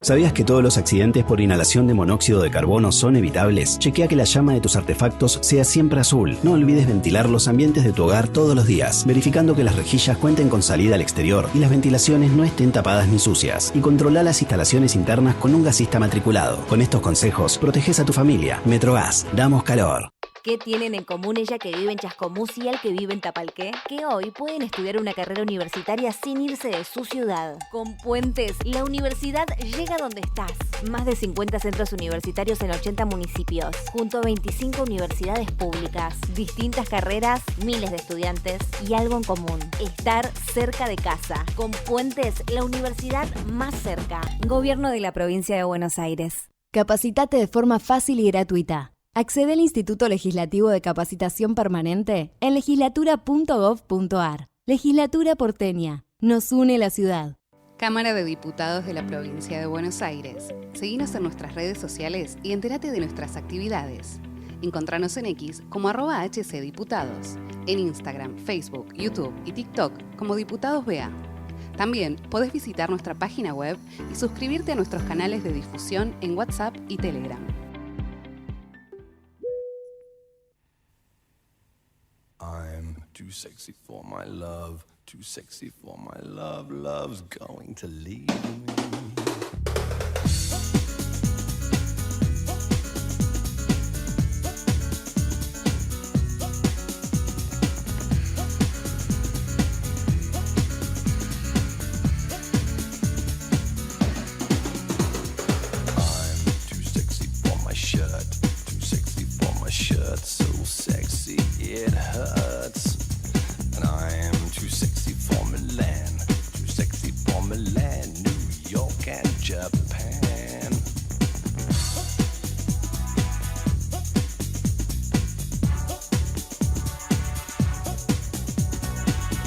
¿Sabías que todos los accidentes por inhalación de monóxido de carbono son evitables? Chequea que la llama de tus artefactos sea siempre azul. No olvides ventilar los ambientes de tu hogar todos los días, verificando que las rejillas cuenten con salida al exterior y las ventilaciones no estén tapadas ni sucias. Y controla las instalaciones internas con un gasista matriculado. Con estos consejos, proteges a tu familia. Metrogas, damos calor. ¿Qué tienen en común ella que vive en Chascomús y el que vive en Tapalqué? Que hoy pueden estudiar una carrera universitaria sin irse de su ciudad. Con Puentes, la universidad llega donde estás. Más de 50 centros universitarios en 80 municipios, junto a 25 universidades públicas. Distintas carreras, miles de estudiantes y algo en común: estar cerca de casa. Con Puentes, la universidad más cerca. Gobierno de la Provincia de Buenos Aires. Capacitate de forma fácil y gratuita. Accede al Instituto Legislativo de Capacitación Permanente en legislatura.gov.ar. Legislatura porteña. Nos une la ciudad. Cámara de Diputados de la Provincia de Buenos Aires. Seguinos en nuestras redes sociales y entérate de nuestras actividades. Encontranos en X como @HCDiputados. En Instagram, Facebook, YouTube y TikTok como Diputados BA. También podés visitar nuestra página web y suscribirte a nuestros canales de difusión en WhatsApp y Telegram. I'm too sexy for my love, too sexy for my love, love's going to leave me. So sexy it hurts, and I am too sexy for Milan, too sexy for Milan, New York and Japan.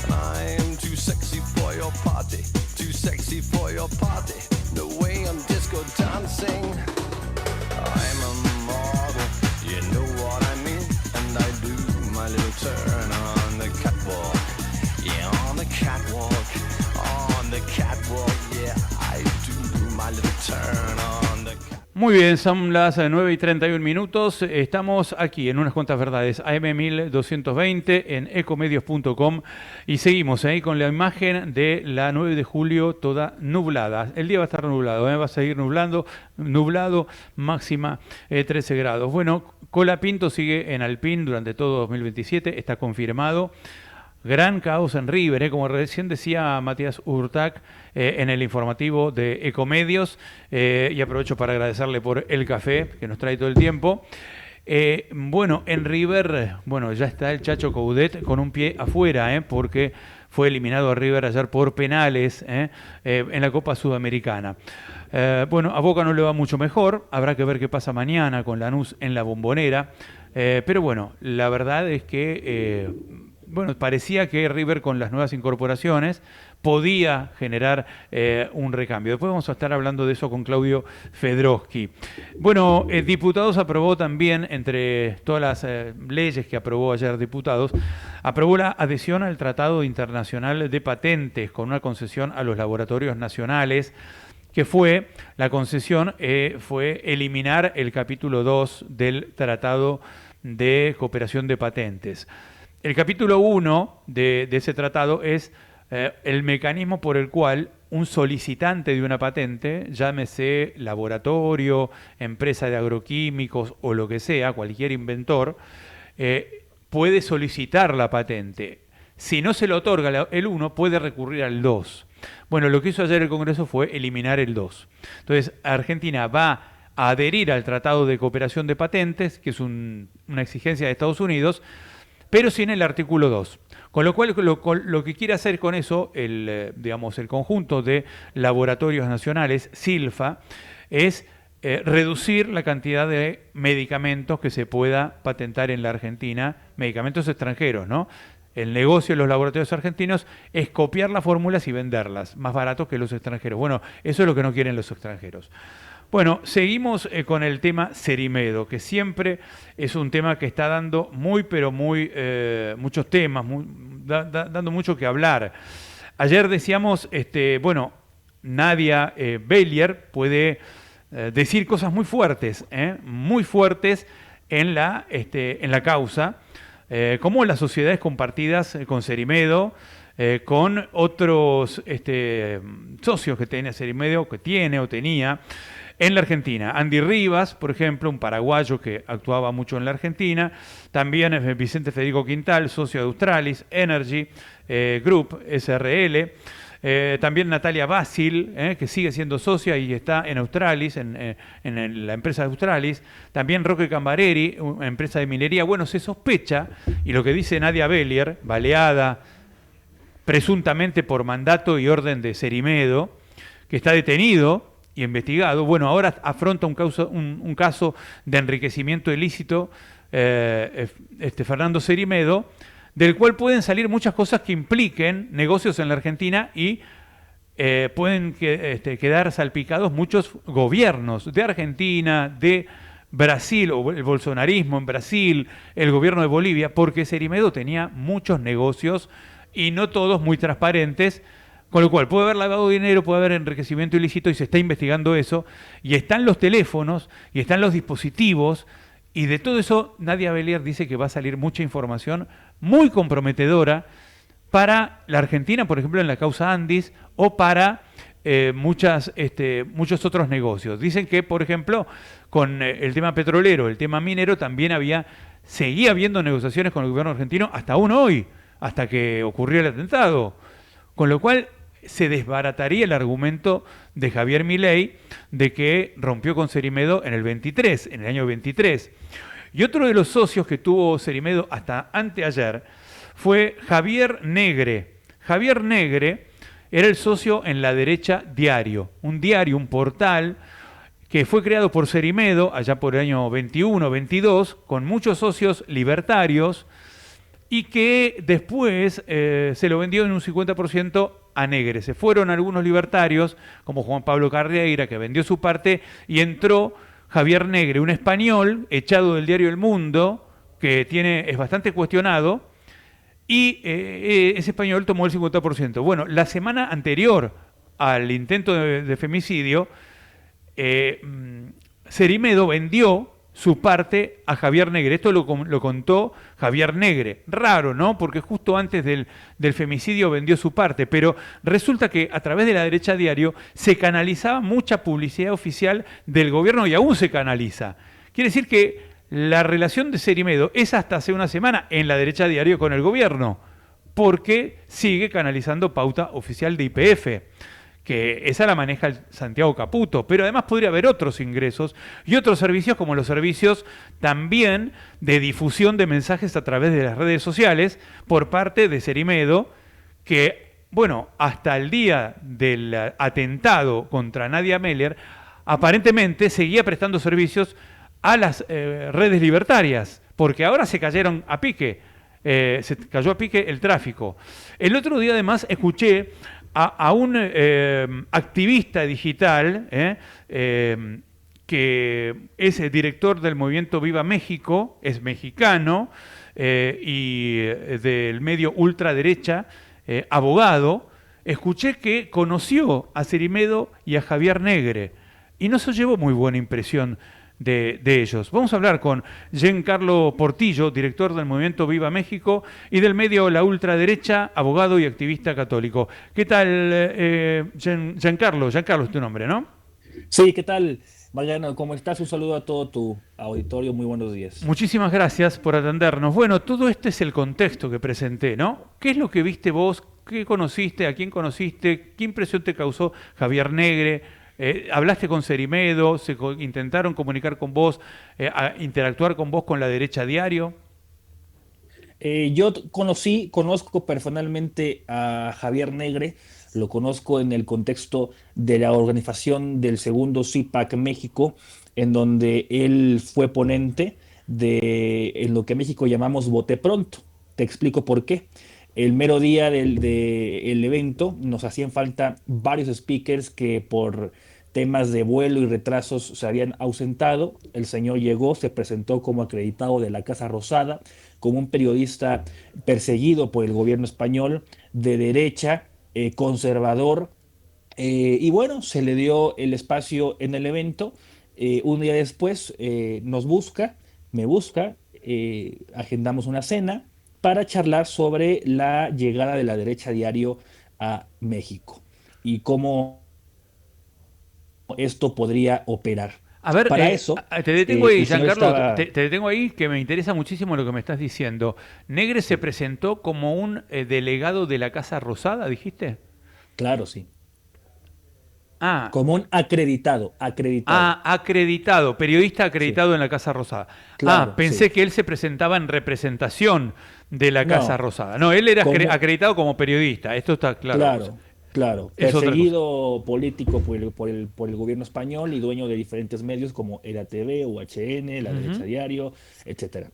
And I am too sexy for your party, too sexy for your party, the way I'm disco dancing. I'm a model, you know what I mean, and I do my little turn on the catwalk, yeah, on the catwalk, yeah, I do my little turn on the catwalk. Muy bien, son las 9:31. Estamos aquí en Unas Cuantas Verdades, AM1220, en ecomedios.com, y seguimos ahí con la imagen de la 9 de julio toda nublada. El día va a estar nublado, va a seguir nublado, máxima 13 grados. Bueno, Colapinto sigue en Alpín durante todo 2027, está confirmado. Gran caos en River, como recién decía Matías Urtac en el informativo de Ecomedios, y aprovecho para agradecerle por el café que nos trae todo el tiempo. Bueno, en River, ya está el Chacho Coudet con un pie afuera, porque fue eliminado a River ayer por penales en la Copa Sudamericana. A Boca no le va mucho mejor, habrá que ver qué pasa mañana con Lanús en la Bombonera, pero bueno, la verdad es que parecía que River con las nuevas incorporaciones podía generar un recambio. Después vamos a estar hablando de eso con Claudio Fedrowski. Bueno, Diputados aprobó también, entre todas las leyes que aprobó ayer Diputados, aprobó la adhesión al Tratado Internacional de Patentes con una concesión a los laboratorios nacionales, que fue, la concesión fue eliminar el capítulo 2 del Tratado de Cooperación de Patentes. El capítulo 1 de ese tratado es el mecanismo por el cual un solicitante de una patente, llámese laboratorio, empresa de agroquímicos o lo que sea, cualquier inventor, puede solicitar la patente. Si no se le otorga el 1, puede recurrir al 2. Bueno, lo que hizo ayer el Congreso fue eliminar el 2. Entonces, Argentina va a adherir al Tratado de Cooperación de Patentes, que es una exigencia de Estados Unidos, pero sin el artículo 2. Con lo cual, lo que quiere hacer con eso, el conjunto de laboratorios nacionales, SILFA, es reducir la cantidad de medicamentos que se pueda patentar en la Argentina, medicamentos extranjeros, ¿no? El negocio de los laboratorios argentinos es copiar las fórmulas y venderlas, más baratos que los extranjeros. Bueno, eso es lo que no quieren los extranjeros. Bueno, seguimos con el tema Cerimedo, que siempre es un tema que está dando muchos temas, dando mucho que hablar. Ayer decíamos, Nadia Bellier puede decir cosas muy fuertes en la causa, como las sociedades compartidas con Cerimedo, con otros socios que tiene Cerimedo, que tiene o tenía en la Argentina. Andy Rivas, por ejemplo, un paraguayo que actuaba mucho en la Argentina. También Vicente Federico Quintal, socio de Australis Energy Group, SRL. También Natalia Basil, que sigue siendo socia y está en Australis, en la empresa de Australis. También Roque Cambareri, una empresa de minería. Bueno, se sospecha, y lo que dice Nadia Bellier, baleada presuntamente por mandato y orden de Cerimedo, que está detenido y investigado. Bueno, ahora afronta un caso de enriquecimiento ilícito Fernando Cerimedo, del cual pueden salir muchas cosas que impliquen negocios en la Argentina y pueden quedar salpicados muchos gobiernos de Argentina, de Brasil, o el bolsonarismo en Brasil, el gobierno de Bolivia, porque Cerimedo tenía muchos negocios y no todos muy transparentes, con lo cual puede haber lavado dinero, puede haber enriquecimiento ilícito y se está investigando eso, y están los teléfonos y están los dispositivos, y de todo eso Nadia Bellier dice que va a salir mucha información muy comprometedora para la Argentina, por ejemplo en la causa Andis, o para muchos otros negocios. Dicen que, por ejemplo, con el tema petrolero, el tema minero, también seguía habiendo negociaciones con el gobierno argentino hasta aún hoy, hasta que ocurrió el atentado. Con lo cual se desbarataría el argumento de Javier Milei de que rompió con Cerimedo en el año 23. Y otro de los socios que tuvo Cerimedo hasta anteayer fue Javier Negre. Javier Negre era el socio en La Derecha Diario, un portal que fue creado por Cerimedo allá por el año 21-22, con muchos socios libertarios, y que después se lo vendió en un 50% a Negre. Se fueron algunos libertarios, como Juan Pablo Carreira, que vendió su parte, y entró Javier Negre, un español echado del diario El Mundo, que es bastante cuestionado, y ese español tomó el 50%. Bueno, la semana anterior al intento de femicidio, Cerimedo vendió su parte a Javier Negre. Esto lo contó Javier Negre. Raro, ¿no? Porque justo antes del femicidio vendió su parte, pero resulta que a través de La Derecha Diario se canalizaba mucha publicidad oficial del gobierno y aún se canaliza. Quiere decir que la relación de Cerimedo es hasta hace una semana en La Derecha Diario con el gobierno, porque sigue canalizando pauta oficial de YPF, que esa la maneja Santiago Caputo, pero además podría haber otros ingresos y otros servicios, como los servicios también de difusión de mensajes a través de las redes sociales por parte de Cerimedo, que, bueno, hasta el día del atentado contra Nadia Bellier, aparentemente seguía prestando servicios a las redes libertarias, porque ahora se cayeron a pique, se cayó a pique el tráfico. El otro día además escuché a un activista digital que es el director del movimiento Viva México, es mexicano y del medio ultraderecha, abogado. Escuché que conoció a Cerimedo y a Javier Negre y no se llevó muy buena impresión de ellos. Vamos a hablar con Giancarlo Portillo, director del movimiento Viva México y del medio La Ultraderecha, abogado y activista católico. ¿Qué tal, Giancarlo? Giancarlo es tu nombre, ¿no? Sí, ¿qué tal, Mariano? ¿Cómo estás? Un saludo a todo tu auditorio. Muy buenos días. Muchísimas gracias por atendernos. Bueno, todo este es el contexto que presenté, ¿no? ¿Qué es lo que viste vos? ¿Qué conociste? ¿A quién conociste? ¿Qué impresión te causó Javier Negre? ¿Hablaste con Cerimedo? ¿Intentaron comunicar con vos, interactuar con vos con la derecha diario? Yo conozco personalmente a Javier Negre, lo conozco en el contexto de la organización del segundo CIPAC México, en donde él fue ponente en lo que en México llamamos Vote Pronto. Te explico por qué. El mero día del evento nos hacían falta varios speakers que por temas de vuelo y retrasos se habían ausentado. El señor llegó, se presentó como acreditado de la Casa Rosada, como un periodista perseguido por el gobierno español, de derecha, conservador, y bueno, se le dio el espacio en el evento. Un día después me busca, agendamos una cena para charlar sobre la llegada de la derecha diario a México y cómo esto podría operar. A ver, para eso, te detengo ahí, el señor Giancarlo, estaba- te detengo ahí, que me interesa muchísimo lo que me estás diciendo. Negre se presentó como un delegado de la Casa Rosada, ¿dijiste? Claro, sí. Ah, Como un acreditado. acreditado, periodista acreditado en la Casa Rosada. Claro, Pensé sí. que él se presentaba en representación de la No. Casa Rosada. No, él era Como- acreditado como periodista, esto está claro. Claro. Es otra Perseguido político por el gobierno español y dueño de diferentes medios como Era TV, UHN, La Ujú. Derecha Diario, etcétera.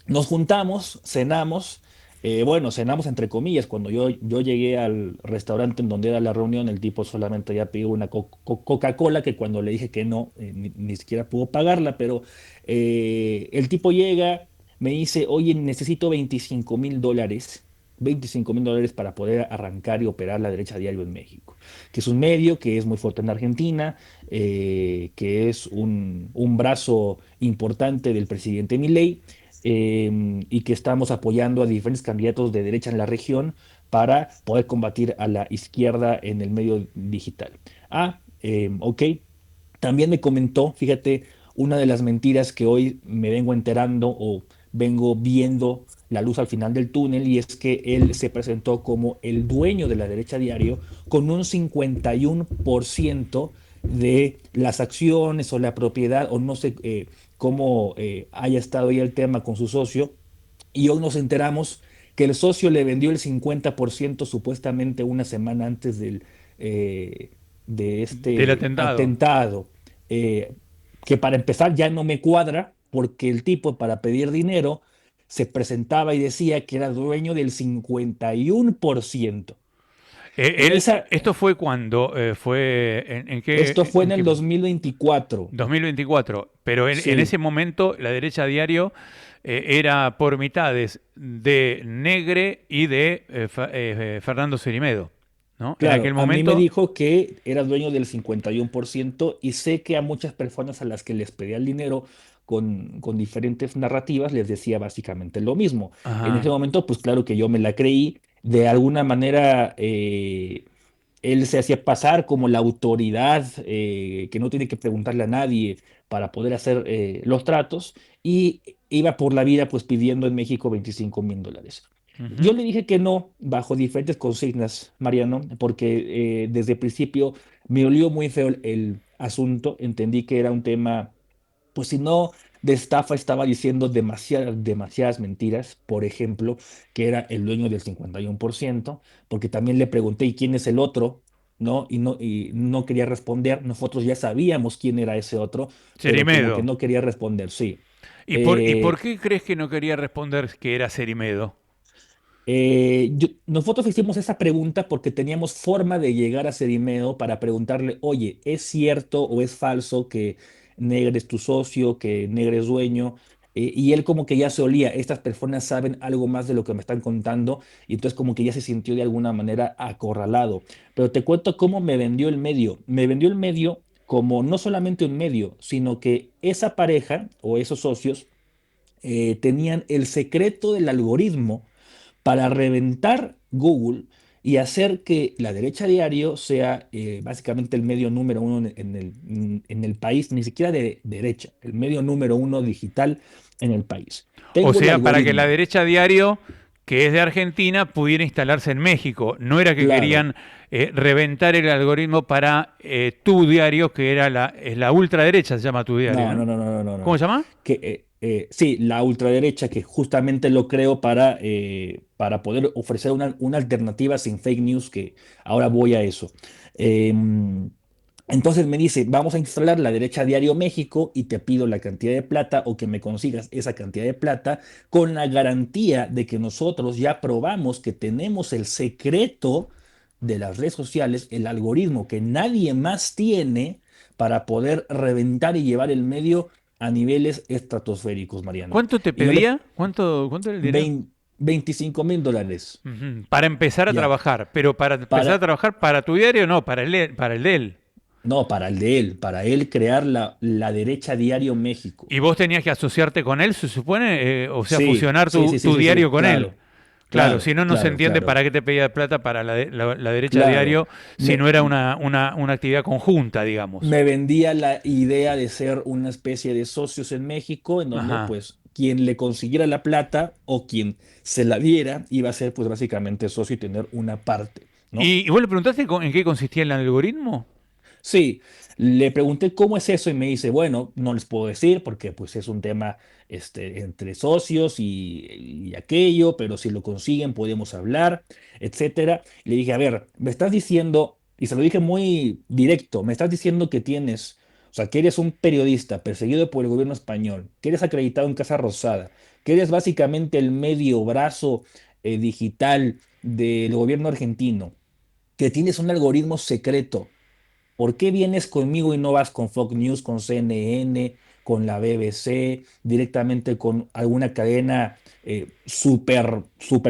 Nos juntamos, cenamos. Cenamos entre comillas. Cuando yo llegué al restaurante en donde era la reunión, el tipo solamente había pedido una Coca-Cola, que cuando le dije que no, ni siquiera pudo pagarla, pero el tipo llega, me dice, oye, necesito $25,000, $25,000 para poder arrancar y operar la derecha diario en México, que es un medio que es muy fuerte en Argentina, que es un brazo importante del presidente Milei, y que estamos apoyando a diferentes candidatos de derecha en la región para poder combatir a la izquierda en el medio digital. Ok. También me comentó, fíjate, una de las mentiras que hoy me vengo enterando o vengo viendo la luz al final del túnel, y es que él se presentó como el dueño de la derecha diario con un 51% de las acciones o la propiedad, o no sé cómo haya estado ahí el tema con su socio, y hoy nos enteramos que el socio le vendió el 50% supuestamente una semana antes de este Del atentado. atentado. Que para empezar ya no me cuadra, porque el tipo, para pedir dinero, se presentaba y decía que era dueño del 51%. ¿Esto fue cuándo? ¿Fue en qué? Esto fue en el qué- 2024. 2024, pero en Sí. ese momento la derecha diario era por mitades de Negre y de Fernando Cerimedo, ¿no? En Claro, aquel a mí momento, me dijo que era dueño del 51%, y sé que a muchas personas a las que les pedía el dinero con diferentes narrativas les decía básicamente lo mismo. En ese Ajá. momento, pues claro que yo me la creí. De alguna manera, él se hacía pasar como la autoridad, que no tiene que preguntarle a nadie para poder hacer los tratos, y iba por la vida pues pidiendo en México $25,000. Ujú. Yo le dije que no, bajo diferentes consignas, Mariano, porque desde el principio me olió muy feo el asunto. Entendí que era un tema, pues si no de estafa, estaba diciendo demasiadas mentiras. Por ejemplo, que era el dueño del 51%, porque también le pregunté, ¿y quién es el otro? ¿No? Y no quería responder. Nosotros ya sabíamos quién era ese otro, pero como que Cerimedo. no quería responder, sí. ¿Y por Eh, qué crees que no quería responder que era Cerimedo? Nosotros hicimos esa pregunta porque teníamos forma de llegar a Cerimeo para preguntarle, oye, ¿es cierto o es falso que Negre es tu socio, que Negre es dueño? Y él como que ya se olía, estas personas saben algo más de lo que me están contando, y entonces como que ya se sintió de alguna manera acorralado. Pero te cuento cómo me vendió el medio. Me vendió el medio como no solamente un medio, sino que esa pareja o esos socios tenían el secreto del algoritmo para reventar Google y hacer que La Derecha Diario sea básicamente el medio número uno en el país, ni siquiera de derecha, el medio número uno digital en el país. O Tengo el sea, para que La algoritmo. Derecha Diario, que es de Argentina, pudiera instalarse en México. No era que Claro. querían reventar el algoritmo para Tu Diario, que era es la ultraderecha, se llama Tu Diario, No, ¿no? no, no, no, no, no, ¿Cómo no. se llama? Sí, la ultraderecha, que justamente lo creo para poder ofrecer una alternativa sin fake news, que ahora voy a eso. Em, entonces me dice, vamos a instalar La Derecha Diario México y te pido la cantidad de plata o que me consigas esa cantidad de plata con la garantía de que nosotros ya probamos que tenemos el secreto de las redes sociales, el algoritmo que nadie más tiene para poder reventar y llevar el medio a niveles estratosféricos, Mariano. ¿Cuánto te Y yo le... pedía? ¿Cuánto era el dinero? $25,000. Ujú, para empezar a Ya. trabajar, pero para empezar a Para, trabajar para Tu Diario, no, para el de él. no, para él crear la Derecha Diario México. Y vos tenías que asociarte con él, se supone, o sea, Sí, fusionar sí, sí, sí, tu sí, sí, diario con él. claro, Claro, claro, si no, no se claro, entiende claro, para qué te pedía plata para la derecha claro. diario si Me, no era una actividad conjunta, digamos. me vendía la idea de ser una especie de socios en México, en donde Ajá. pues quien le consiguiera la plata o quien se la diera iba a ser pues básicamente socio y tener una parte, ¿no? ¿Y vos le preguntaste en qué consistía el algoritmo? Sí, le pregunté cómo es eso y me dice, bueno, no les puedo decir porque pues es un tema entre socios y aquello, pero si lo consiguen podemos hablar, etcétera. Le dije, a ver, me estás diciendo, y se lo dije muy directo, me estás diciendo que tienes, o sea, que eres un periodista perseguido por el gobierno español, que eres acreditado en Casa Rosada, que eres básicamente el medio brazo digital del gobierno argentino, que tienes un algoritmo secreto. ¿Por qué vienes conmigo y no vas con Fox News, con CNN, con la BBC, directamente con alguna cadena súper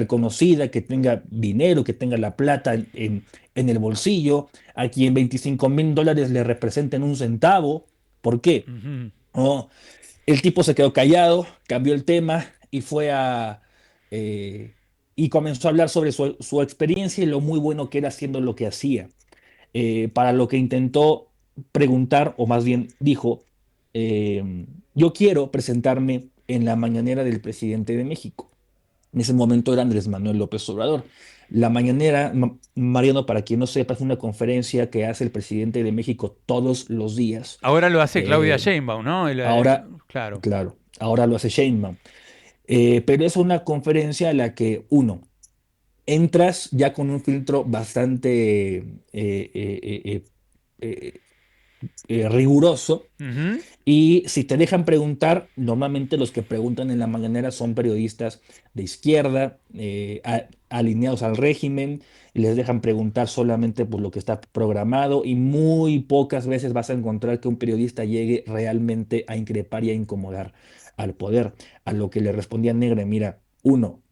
conocida, que tenga dinero, que tenga la plata en el bolsillo, a quien $25,000 le representen un centavo? ¿Por qué? Ujú. No, el tipo se quedó callado, cambió el tema y fue eh, y comenzó a hablar sobre su experiencia y lo muy bueno que era haciendo lo que hacía, para lo que intentó preguntar, o más bien dijo, yo quiero presentarme en la mañanera del presidente de México. En ese momento era Andrés Manuel López Obrador. La mañanera, Mariano, para quien no sepa, es una conferencia que hace el presidente de México todos los días. Ahora lo hace Claudia Eh, Sheinbaum, ¿no? ahora, Claro. claro, ahora lo hace Sheinbaum. Pero es una conferencia a la que uno, entras ya con un filtro bastante eh, riguroso, Ujú. y si te dejan preguntar, normalmente los que preguntan en la mañanera son periodistas de izquierda, alineados al régimen, y les dejan preguntar solamente por lo que está programado, y muy pocas veces vas a encontrar que un periodista llegue realmente a increpar y a incomodar al poder. A lo que le respondía Negre, mira, uno,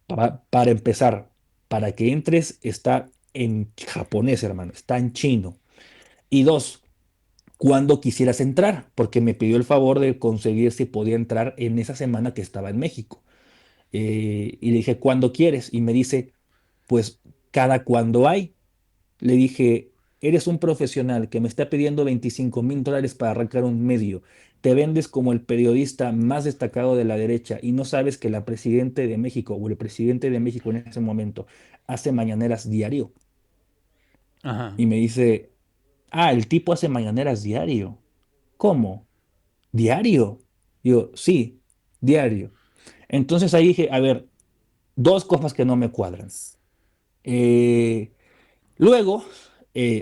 para empezar, para que entres está en japonés, hermano, está en chino. Y dos, cuando quisieras entrar, porque me pidió el favor de conseguir si podía entrar en esa semana que estaba en México. Y le dije, ¿cuándo quieres? Y me dice, pues cada cuando hay. Le dije, eres un profesional que me está pidiendo $25,000 para arrancar un medio. Te vendes como el periodista más destacado de la derecha y no sabes que la presidente de México o el presidente de México en ese momento hace mañaneras diario. Ajá. Y me dice, ah, el tipo hace mañaneras diario. ¿Cómo? ¿Diario? Digo, sí, diario. Entonces ahí dije, a ver, dos cosas que no me cuadran. Eh, Luego,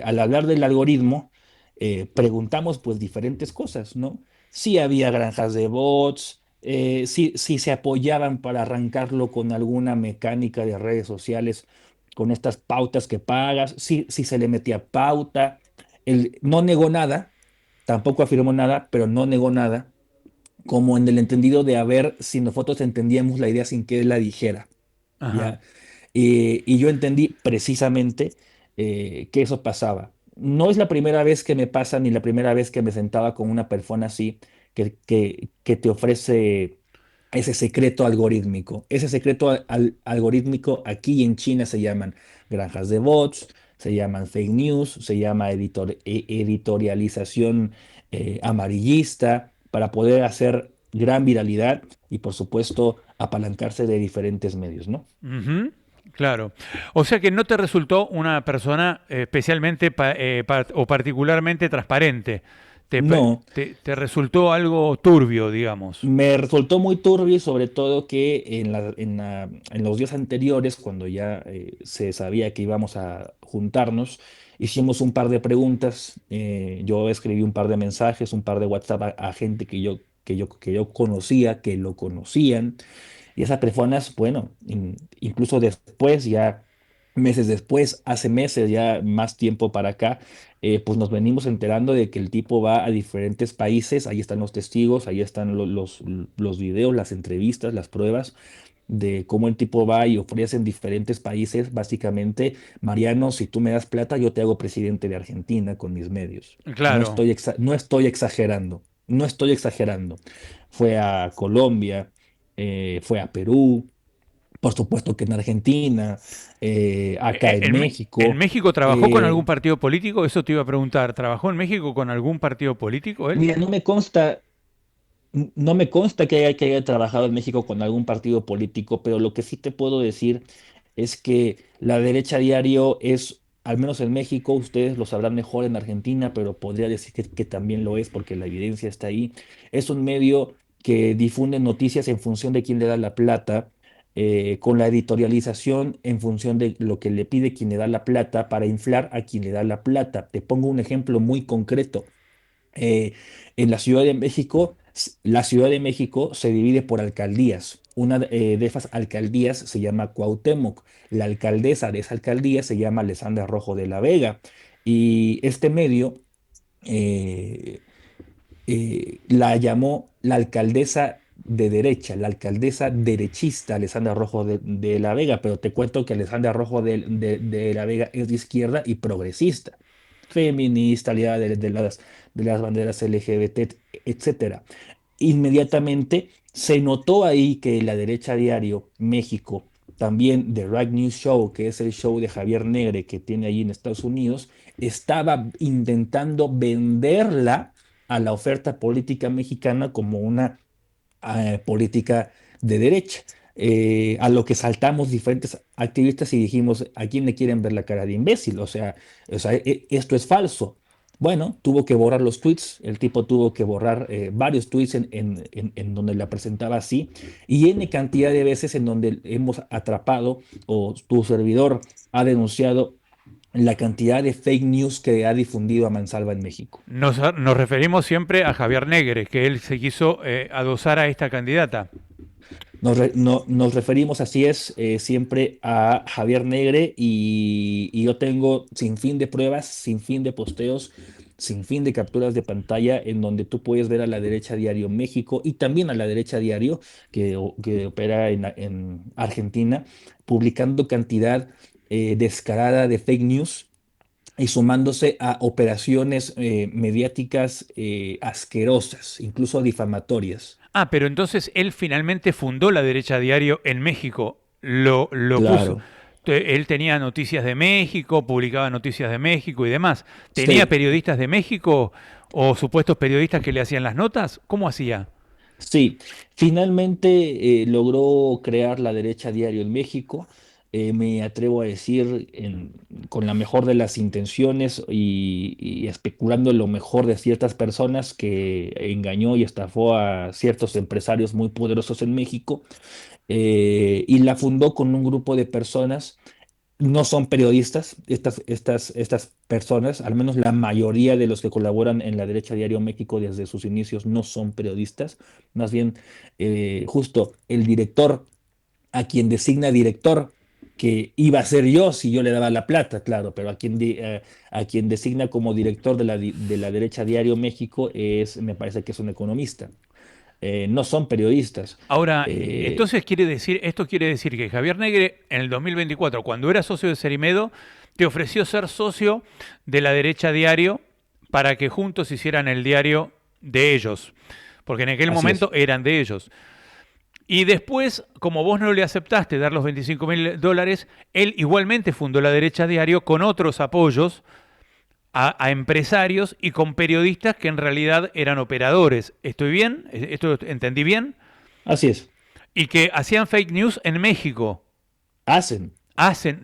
al hablar del algoritmo, preguntamos pues diferentes cosas, ¿no? Si había granjas de bots, si se apoyaban para arrancarlo con alguna mecánica de redes sociales, con estas pautas que pagas, si se le metía pauta. Él no negó nada, tampoco afirmó nada, pero no negó nada, como en el entendido de a ver si nosotros entendíamos la idea sin que él la dijera. Ajá. ¿Ya? Y yo entendí precisamente que eso pasaba. No es la primera vez que me pasa, ni la primera vez que me sentaba con una persona así, que te ofrece ese secreto algorítmico. Ese secreto algorítmico aquí en China se llaman granjas de bots, se llaman fake news, se llama editorialización amarillista, para poder hacer gran viralidad y, por supuesto, apalancarse de diferentes medios, ¿no? Ujú, claro. O sea que no te resultó una persona especialmente o particularmente transparente. No, Te resultó algo turbio, digamos. me resultó muy turbio y sobre todo que en los días anteriores, cuando ya se sabía que íbamos a juntarnos, hicimos un par de preguntas. Yo escribí un par de mensajes, un par de WhatsApp a gente que yo conocía, que lo conocían. Y esas personas, bueno, incluso después, ya meses después, hace meses, ya más tiempo para acá, pues nos venimos enterando de que el tipo va a diferentes países. Ahí están los testigos, ahí están los videos, las entrevistas, las pruebas de cómo el tipo va y ofrece en diferentes países. Básicamente, Mariano, si tú me das plata, yo te hago presidente de Argentina con mis medios. Claro. No estoy exagerando, no estoy exagerando. Fue a Colombia, fue a Perú, por supuesto que en Argentina, acá en ¿En México. México trabajó con algún eh, partido político? Eso te iba a preguntar. ¿Trabajó en México con algún partido político él? Mira, no me consta que haya trabajado en México con algún partido político, pero lo que sí te puedo decir es que la derecha diario es, al menos en México, ustedes lo sabrán mejor en Argentina, pero podría decir que también lo es porque la evidencia está ahí. Es un medio que difunde noticias en función de quién le da la plata, con la editorialización en función de lo que le pide quien le da la plata para inflar a quien le da la plata. Te pongo un ejemplo muy concreto. eh, en la Ciudad de México se divide por alcaldías. Una de esas alcaldías se llama Cuauhtémoc. La alcaldesa de esa alcaldía se llama Alessandra Rojo de la Vega. Y este medio eh, la llamó la alcaldesa de derecha, la alcaldesa derechista Alessandra Rojo de la Vega, pero te cuento que Alessandra Rojo de la Vega es de izquierda y progresista, feminista, aliada de las banderas LGBT, etcétera. Inmediatamente se notó ahí que la derecha diario México, también The Right News Show, que es el show de Javier Negre que tiene allí en Estados Unidos, estaba intentando venderla a la oferta política mexicana como una política de derecha. A lo que saltamos diferentes activistas y dijimos, ¿a quién le quieren ver la cara de imbécil? O sea, esto es falso. Bueno, tuvo que borrar los tweets, el tipo tuvo que borrar varios tweets en donde la presentaba así, y N cantidad de veces en donde hemos atrapado, o tu servidor ha denunciado la cantidad de fake news que ha difundido a mansalva en México. Nos referimos siempre a Javier Negre, que él se quiso adosar a esta candidata. Nos referimos, así es, siempre a Javier Negre, y yo tengo sin fin de pruebas, sin fin de posteos, sin fin de capturas de pantalla en donde tú puedes ver a la derecha diario México y también a la derecha diario que opera en Argentina, publicando cantidad descarada de fake news y sumándose a operaciones mediáticas asquerosas, incluso difamatorias. Ah, pero entonces él finalmente fundó la Derecha Diario en México. Lo puso. Claro. Él tenía noticias de México, publicaba noticias de México y demás. ¿Tenía Sí, periodistas de México o supuestos periodistas que le hacían las notas? ¿Cómo hacía? sí, finalmente logró crear la derecha diario en México. Me atrevo a decir con la mejor de las intenciones y especulando lo mejor de ciertas personas, que engañó y estafó a ciertos empresarios muy poderosos en México, y la fundó con un grupo de personas no son periodistas, estas personas, al menos la mayoría de los que colaboran en La Derecha Diario México desde sus inicios no son periodistas, más bien justo el director, a quien designa director, que iba a ser yo si yo le daba la plata, claro, pero a quien designa como director de la Derecha Diario México me parece que es un economista. No son periodistas. Ahora, entonces esto quiere decir que Javier Negre en el 2024, cuando era socio de Cerimedo, te ofreció ser socio de La Derecha Diario para que juntos hicieran el diario de ellos, porque en aquel momento eran de ellos. Y después, como vos no le aceptaste dar los $25.000, él igualmente fundó La Derecha Diario con otros apoyos a empresarios y con periodistas que en realidad eran operadores. ¿Estoy bien? ¿Esto entendí bien? Así es. Y que hacían fake news en México. Hacen,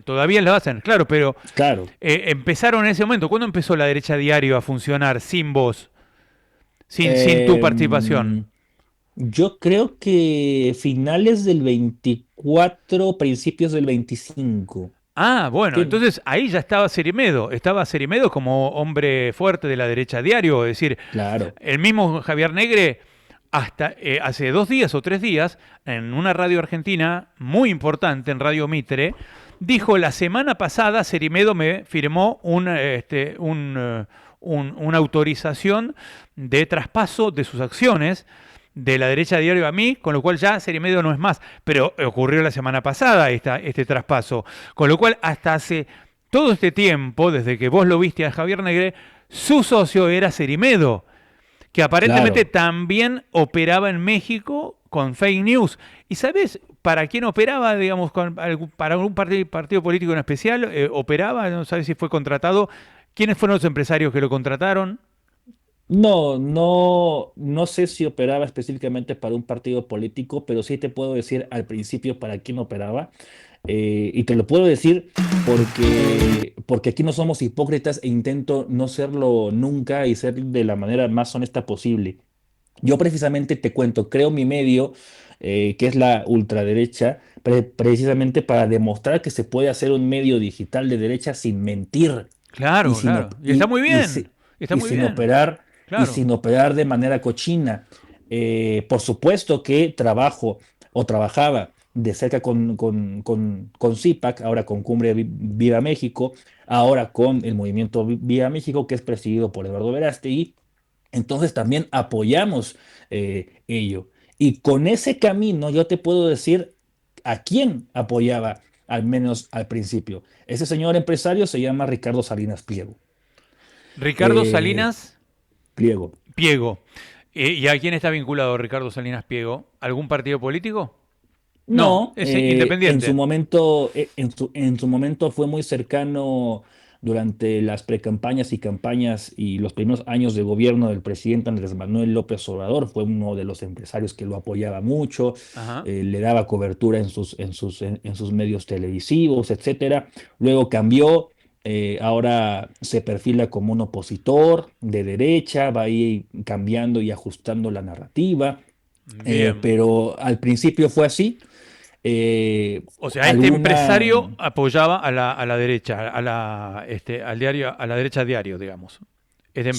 Todavía lo hacen, claro, pero claro. Empezaron en ese momento. ¿Cuándo empezó La Derecha Diario a funcionar sin vos? Sin tu participación. Yo creo que finales del 24, principios del 25. Ah, bueno, entonces ahí ya estaba Cerimedo. Estaba Cerimedo como hombre fuerte de La Derecha Diario. Es decir, claro. El mismo Javier Negre, hasta hace 2 días o 3 días, en una radio argentina muy importante, en Radio Mitre, dijo: la semana pasada Cerimedo me firmó una autorización de traspaso de sus acciones de La Derecha Diario a mí, con lo cual ya Cerimedo no es más. Pero ocurrió la semana pasada este traspaso. Con lo cual, hasta hace todo este tiempo, desde que vos lo viste a Javier Negre, su socio era Cerimedo, que aparentemente también operaba en México con fake news. ¿Y sabes para quién operaba, digamos, para algún partido político en especial? ¿Operaba? ¿No sabes si fue contratado? ¿Quiénes fueron los empresarios que lo contrataron? No sé si operaba específicamente para un partido político, pero sí te puedo decir al principio para quién operaba. Y te lo puedo decir porque aquí no somos hipócritas e intento no serlo nunca y ser de la manera más honesta posible. Yo precisamente te cuento, creo mi medio, que es la ultraderecha, precisamente para demostrar que se puede hacer un medio digital de derecha sin mentir. Claro, claro. Y está muy bien. Y sin operar de manera cochina. Por supuesto que trabajaba de cerca con CIPAC, ahora con Cumbre Viva México, ahora con el movimiento Viva México, que es presidido por Eduardo Verástegui. Entonces también apoyamos ello. Y con ese camino yo te puedo decir a quién apoyaba, al menos al principio. Ese señor empresario se llama Ricardo Salinas Pliego. Ricardo Salinas Pliego. ¿Y a quién está vinculado Ricardo Salinas Pliego? ¿Algún partido político? No, es independiente. En su momento fue muy cercano durante las precampañas y campañas y los primeros años de gobierno del presidente Andrés Manuel López Obrador. Fue uno de los empresarios que lo apoyaba mucho, le daba cobertura en sus medios televisivos, etcétera. Luego cambió. Ahora se perfila como un opositor de derecha, va ahí cambiando y ajustando la narrativa, pero al principio fue así. O sea, este empresario apoyaba a la derecha, al diario, a La Derecha Diario, digamos. Era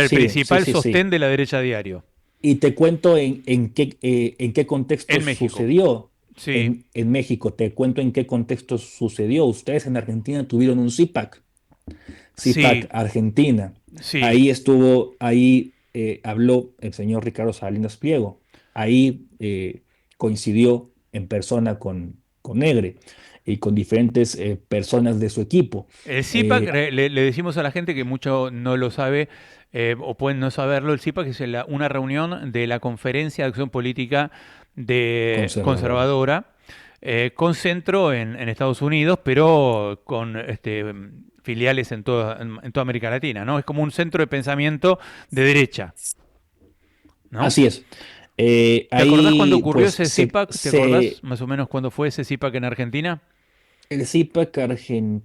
el principal sostén de La Derecha Diario. Y te cuento en qué contexto sucedió. Sí. En México, te cuento en qué contexto sucedió. Ustedes en Argentina tuvieron un CIPAC Argentina. Sí. Ahí habló el señor Ricardo Salinas Pliego. Ahí coincidió en persona con Negre y con diferentes personas de su equipo. El CIPAC, le decimos a la gente que mucho no lo sabe, o pueden no saberlo, el CIPAC es una reunión de la Conferencia de Acción Política conservadora, con centro en Estados Unidos, pero con filiales en toda América Latina, ¿no? Es como un centro de pensamiento de derecha, ¿no? Así es. ¿Te acordás cuando ocurrió ese CIPAC? ¿Te acordás más o menos cuándo fue ese CIPAC en Argentina? El CIPAC Argentina,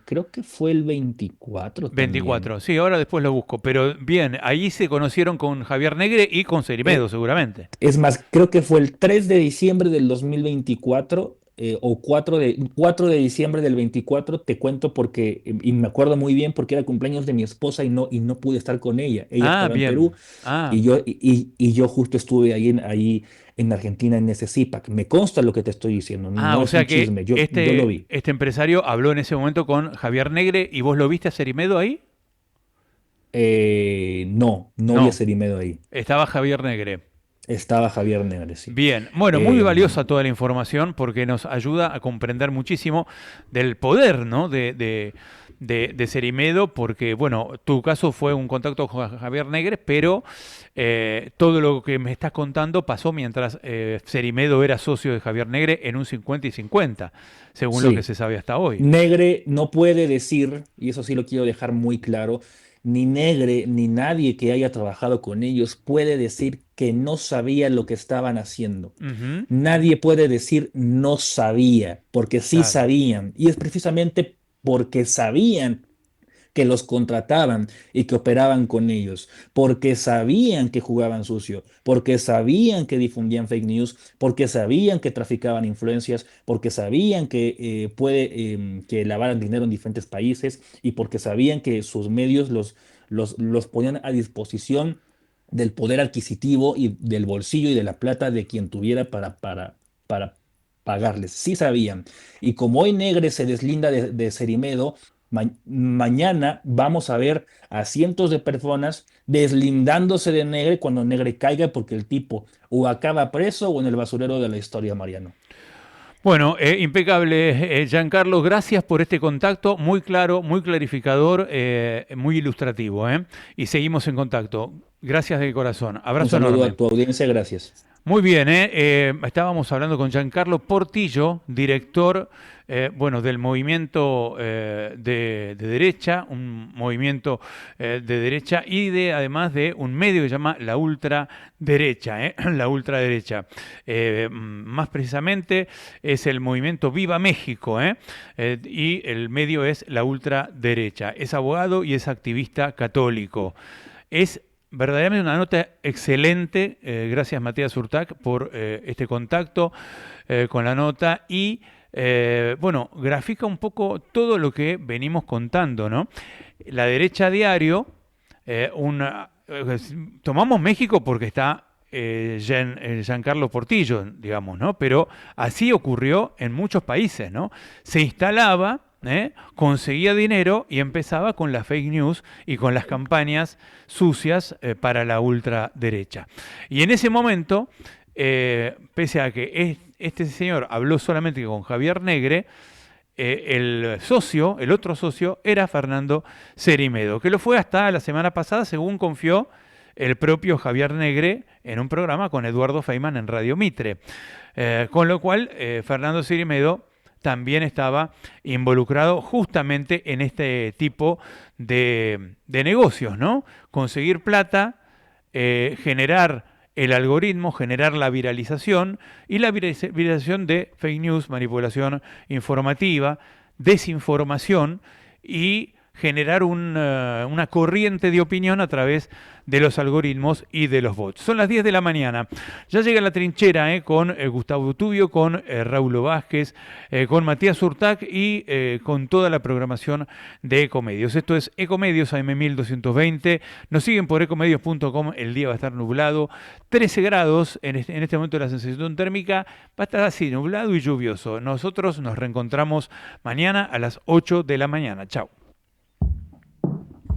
creo que fue el 24 también. 24, sí, ahora después lo busco. Pero bien, ahí se conocieron con Javier Negre y con Cerimedo, seguramente. Es más, creo que fue el 3 de diciembre del 2024 o 4 de diciembre del 24, te cuento porque, y me acuerdo muy bien porque era cumpleaños de mi esposa y no pude estar con ella. Ella estaba en Perú y yo justo estuve ahí en Argentina en ese CIPAC. Me consta lo que te estoy diciendo, no o es sea un que chisme, yo lo vi. este empresario habló en ese momento con Javier Negre y vos lo viste a Cerimedo ahí. No vi a Cerimedo ahí. Estaba Javier Negre. Estaba Javier Negre, sí. Bien, bueno, muy valiosa toda la información porque nos ayuda a comprender muchísimo del poder, ¿no? de Cerimedo, porque, bueno, tu caso fue un contacto con Javier Negre, pero todo lo que me estás contando pasó mientras Cerimedo era socio de Javier Negre en un 50 y 50, según lo que se sabe hasta hoy. Negre no puede decir, y eso sí lo quiero dejar muy claro, ni Negre ni nadie que haya trabajado con ellos puede decir que no sabía lo que estaban haciendo. Nadie puede decir no sabía, porque sí sabían. Y es precisamente porque sabían que los contrataban y que operaban con ellos, porque sabían que jugaban sucio, porque sabían que difundían fake news, porque sabían que traficaban influencias, porque sabían que que lavaran dinero en diferentes países y porque sabían que sus medios los ponían a disposición del poder adquisitivo y del bolsillo y de la plata de quien tuviera para pagarles. Sí sabían. Y como hoy Negre se deslinda de Cerimedo, mañana vamos a ver a cientos de personas deslindándose de Negre cuando Negre caiga, porque el tipo o acaba preso o en el basurero de la historia, Mariano. Bueno, impecable, Giancarlo, gracias por este contacto, muy claro, muy clarificador, muy ilustrativo, y seguimos en contacto. Gracias de corazón. Abrazo enorme. Un saludo a tu audiencia, gracias. Muy bien, estábamos hablando con Giancarlo Portillo, director del movimiento de derecha, un movimiento de derecha y además de un medio que se llama la ultraderecha, la ultraderecha. Más precisamente es el movimiento Viva México, y el medio es la ultraderecha. Es abogado y es activista católico. Es verdaderamente una nota excelente. Gracias, Matías Urtac, por este contacto con la nota y grafica un poco todo lo que venimos contando, ¿no? La Derecha Diario, tomamos México porque está Giancarlo Portillo, digamos, ¿no? Pero así ocurrió en muchos países, ¿no? Se instalaba, conseguía dinero y empezaba con las fake news y con las campañas sucias para la ultraderecha. Y en ese momento, pese a que este señor habló solamente con Javier Negre, el otro socio, era Fernando Cerimedo, que lo fue hasta la semana pasada, según confió el propio Javier Negre en un programa con Eduardo Feynman en Radio Mitre. Con lo cual, Fernando Cerimedo también estaba involucrado justamente en este tipo de negocios, ¿no? Conseguir plata, generar el algoritmo, generar la viralización y la viralización de fake news, manipulación informativa, desinformación y generar una corriente de opinión a través de los algoritmos y de los bots. Son las 10 de la mañana. Ya llega La Trinchera con Gustavo Tubio, con Raúl Vázquez, con Matías Urtac y con toda la programación de Ecomedios. Esto es Ecomedios AM 1220. Nos siguen por ecomedios.com. El día va a estar nublado. 13 grados en este momento la sensación térmica. Va a estar así, nublado y lluvioso. Nosotros nos reencontramos mañana a las 8 de la mañana. Chau.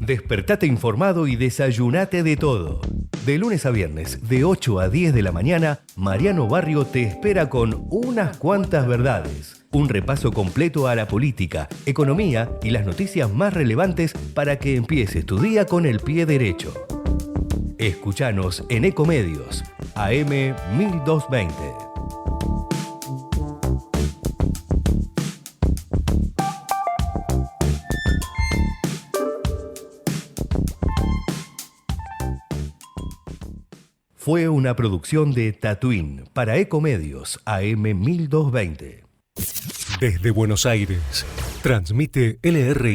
Despertate informado y desayunate de todo. De lunes a viernes, de 8 a 10 de la mañana, Mariano Barrio te espera con unas cuantas verdades. Un repaso completo a la política, economía y las noticias más relevantes para que empieces tu día con el pie derecho. Escuchanos en Ecomedios, AM 1220. Fue una producción de Tatooine para Ecomedios AM 1220. Desde Buenos Aires, transmite LRI.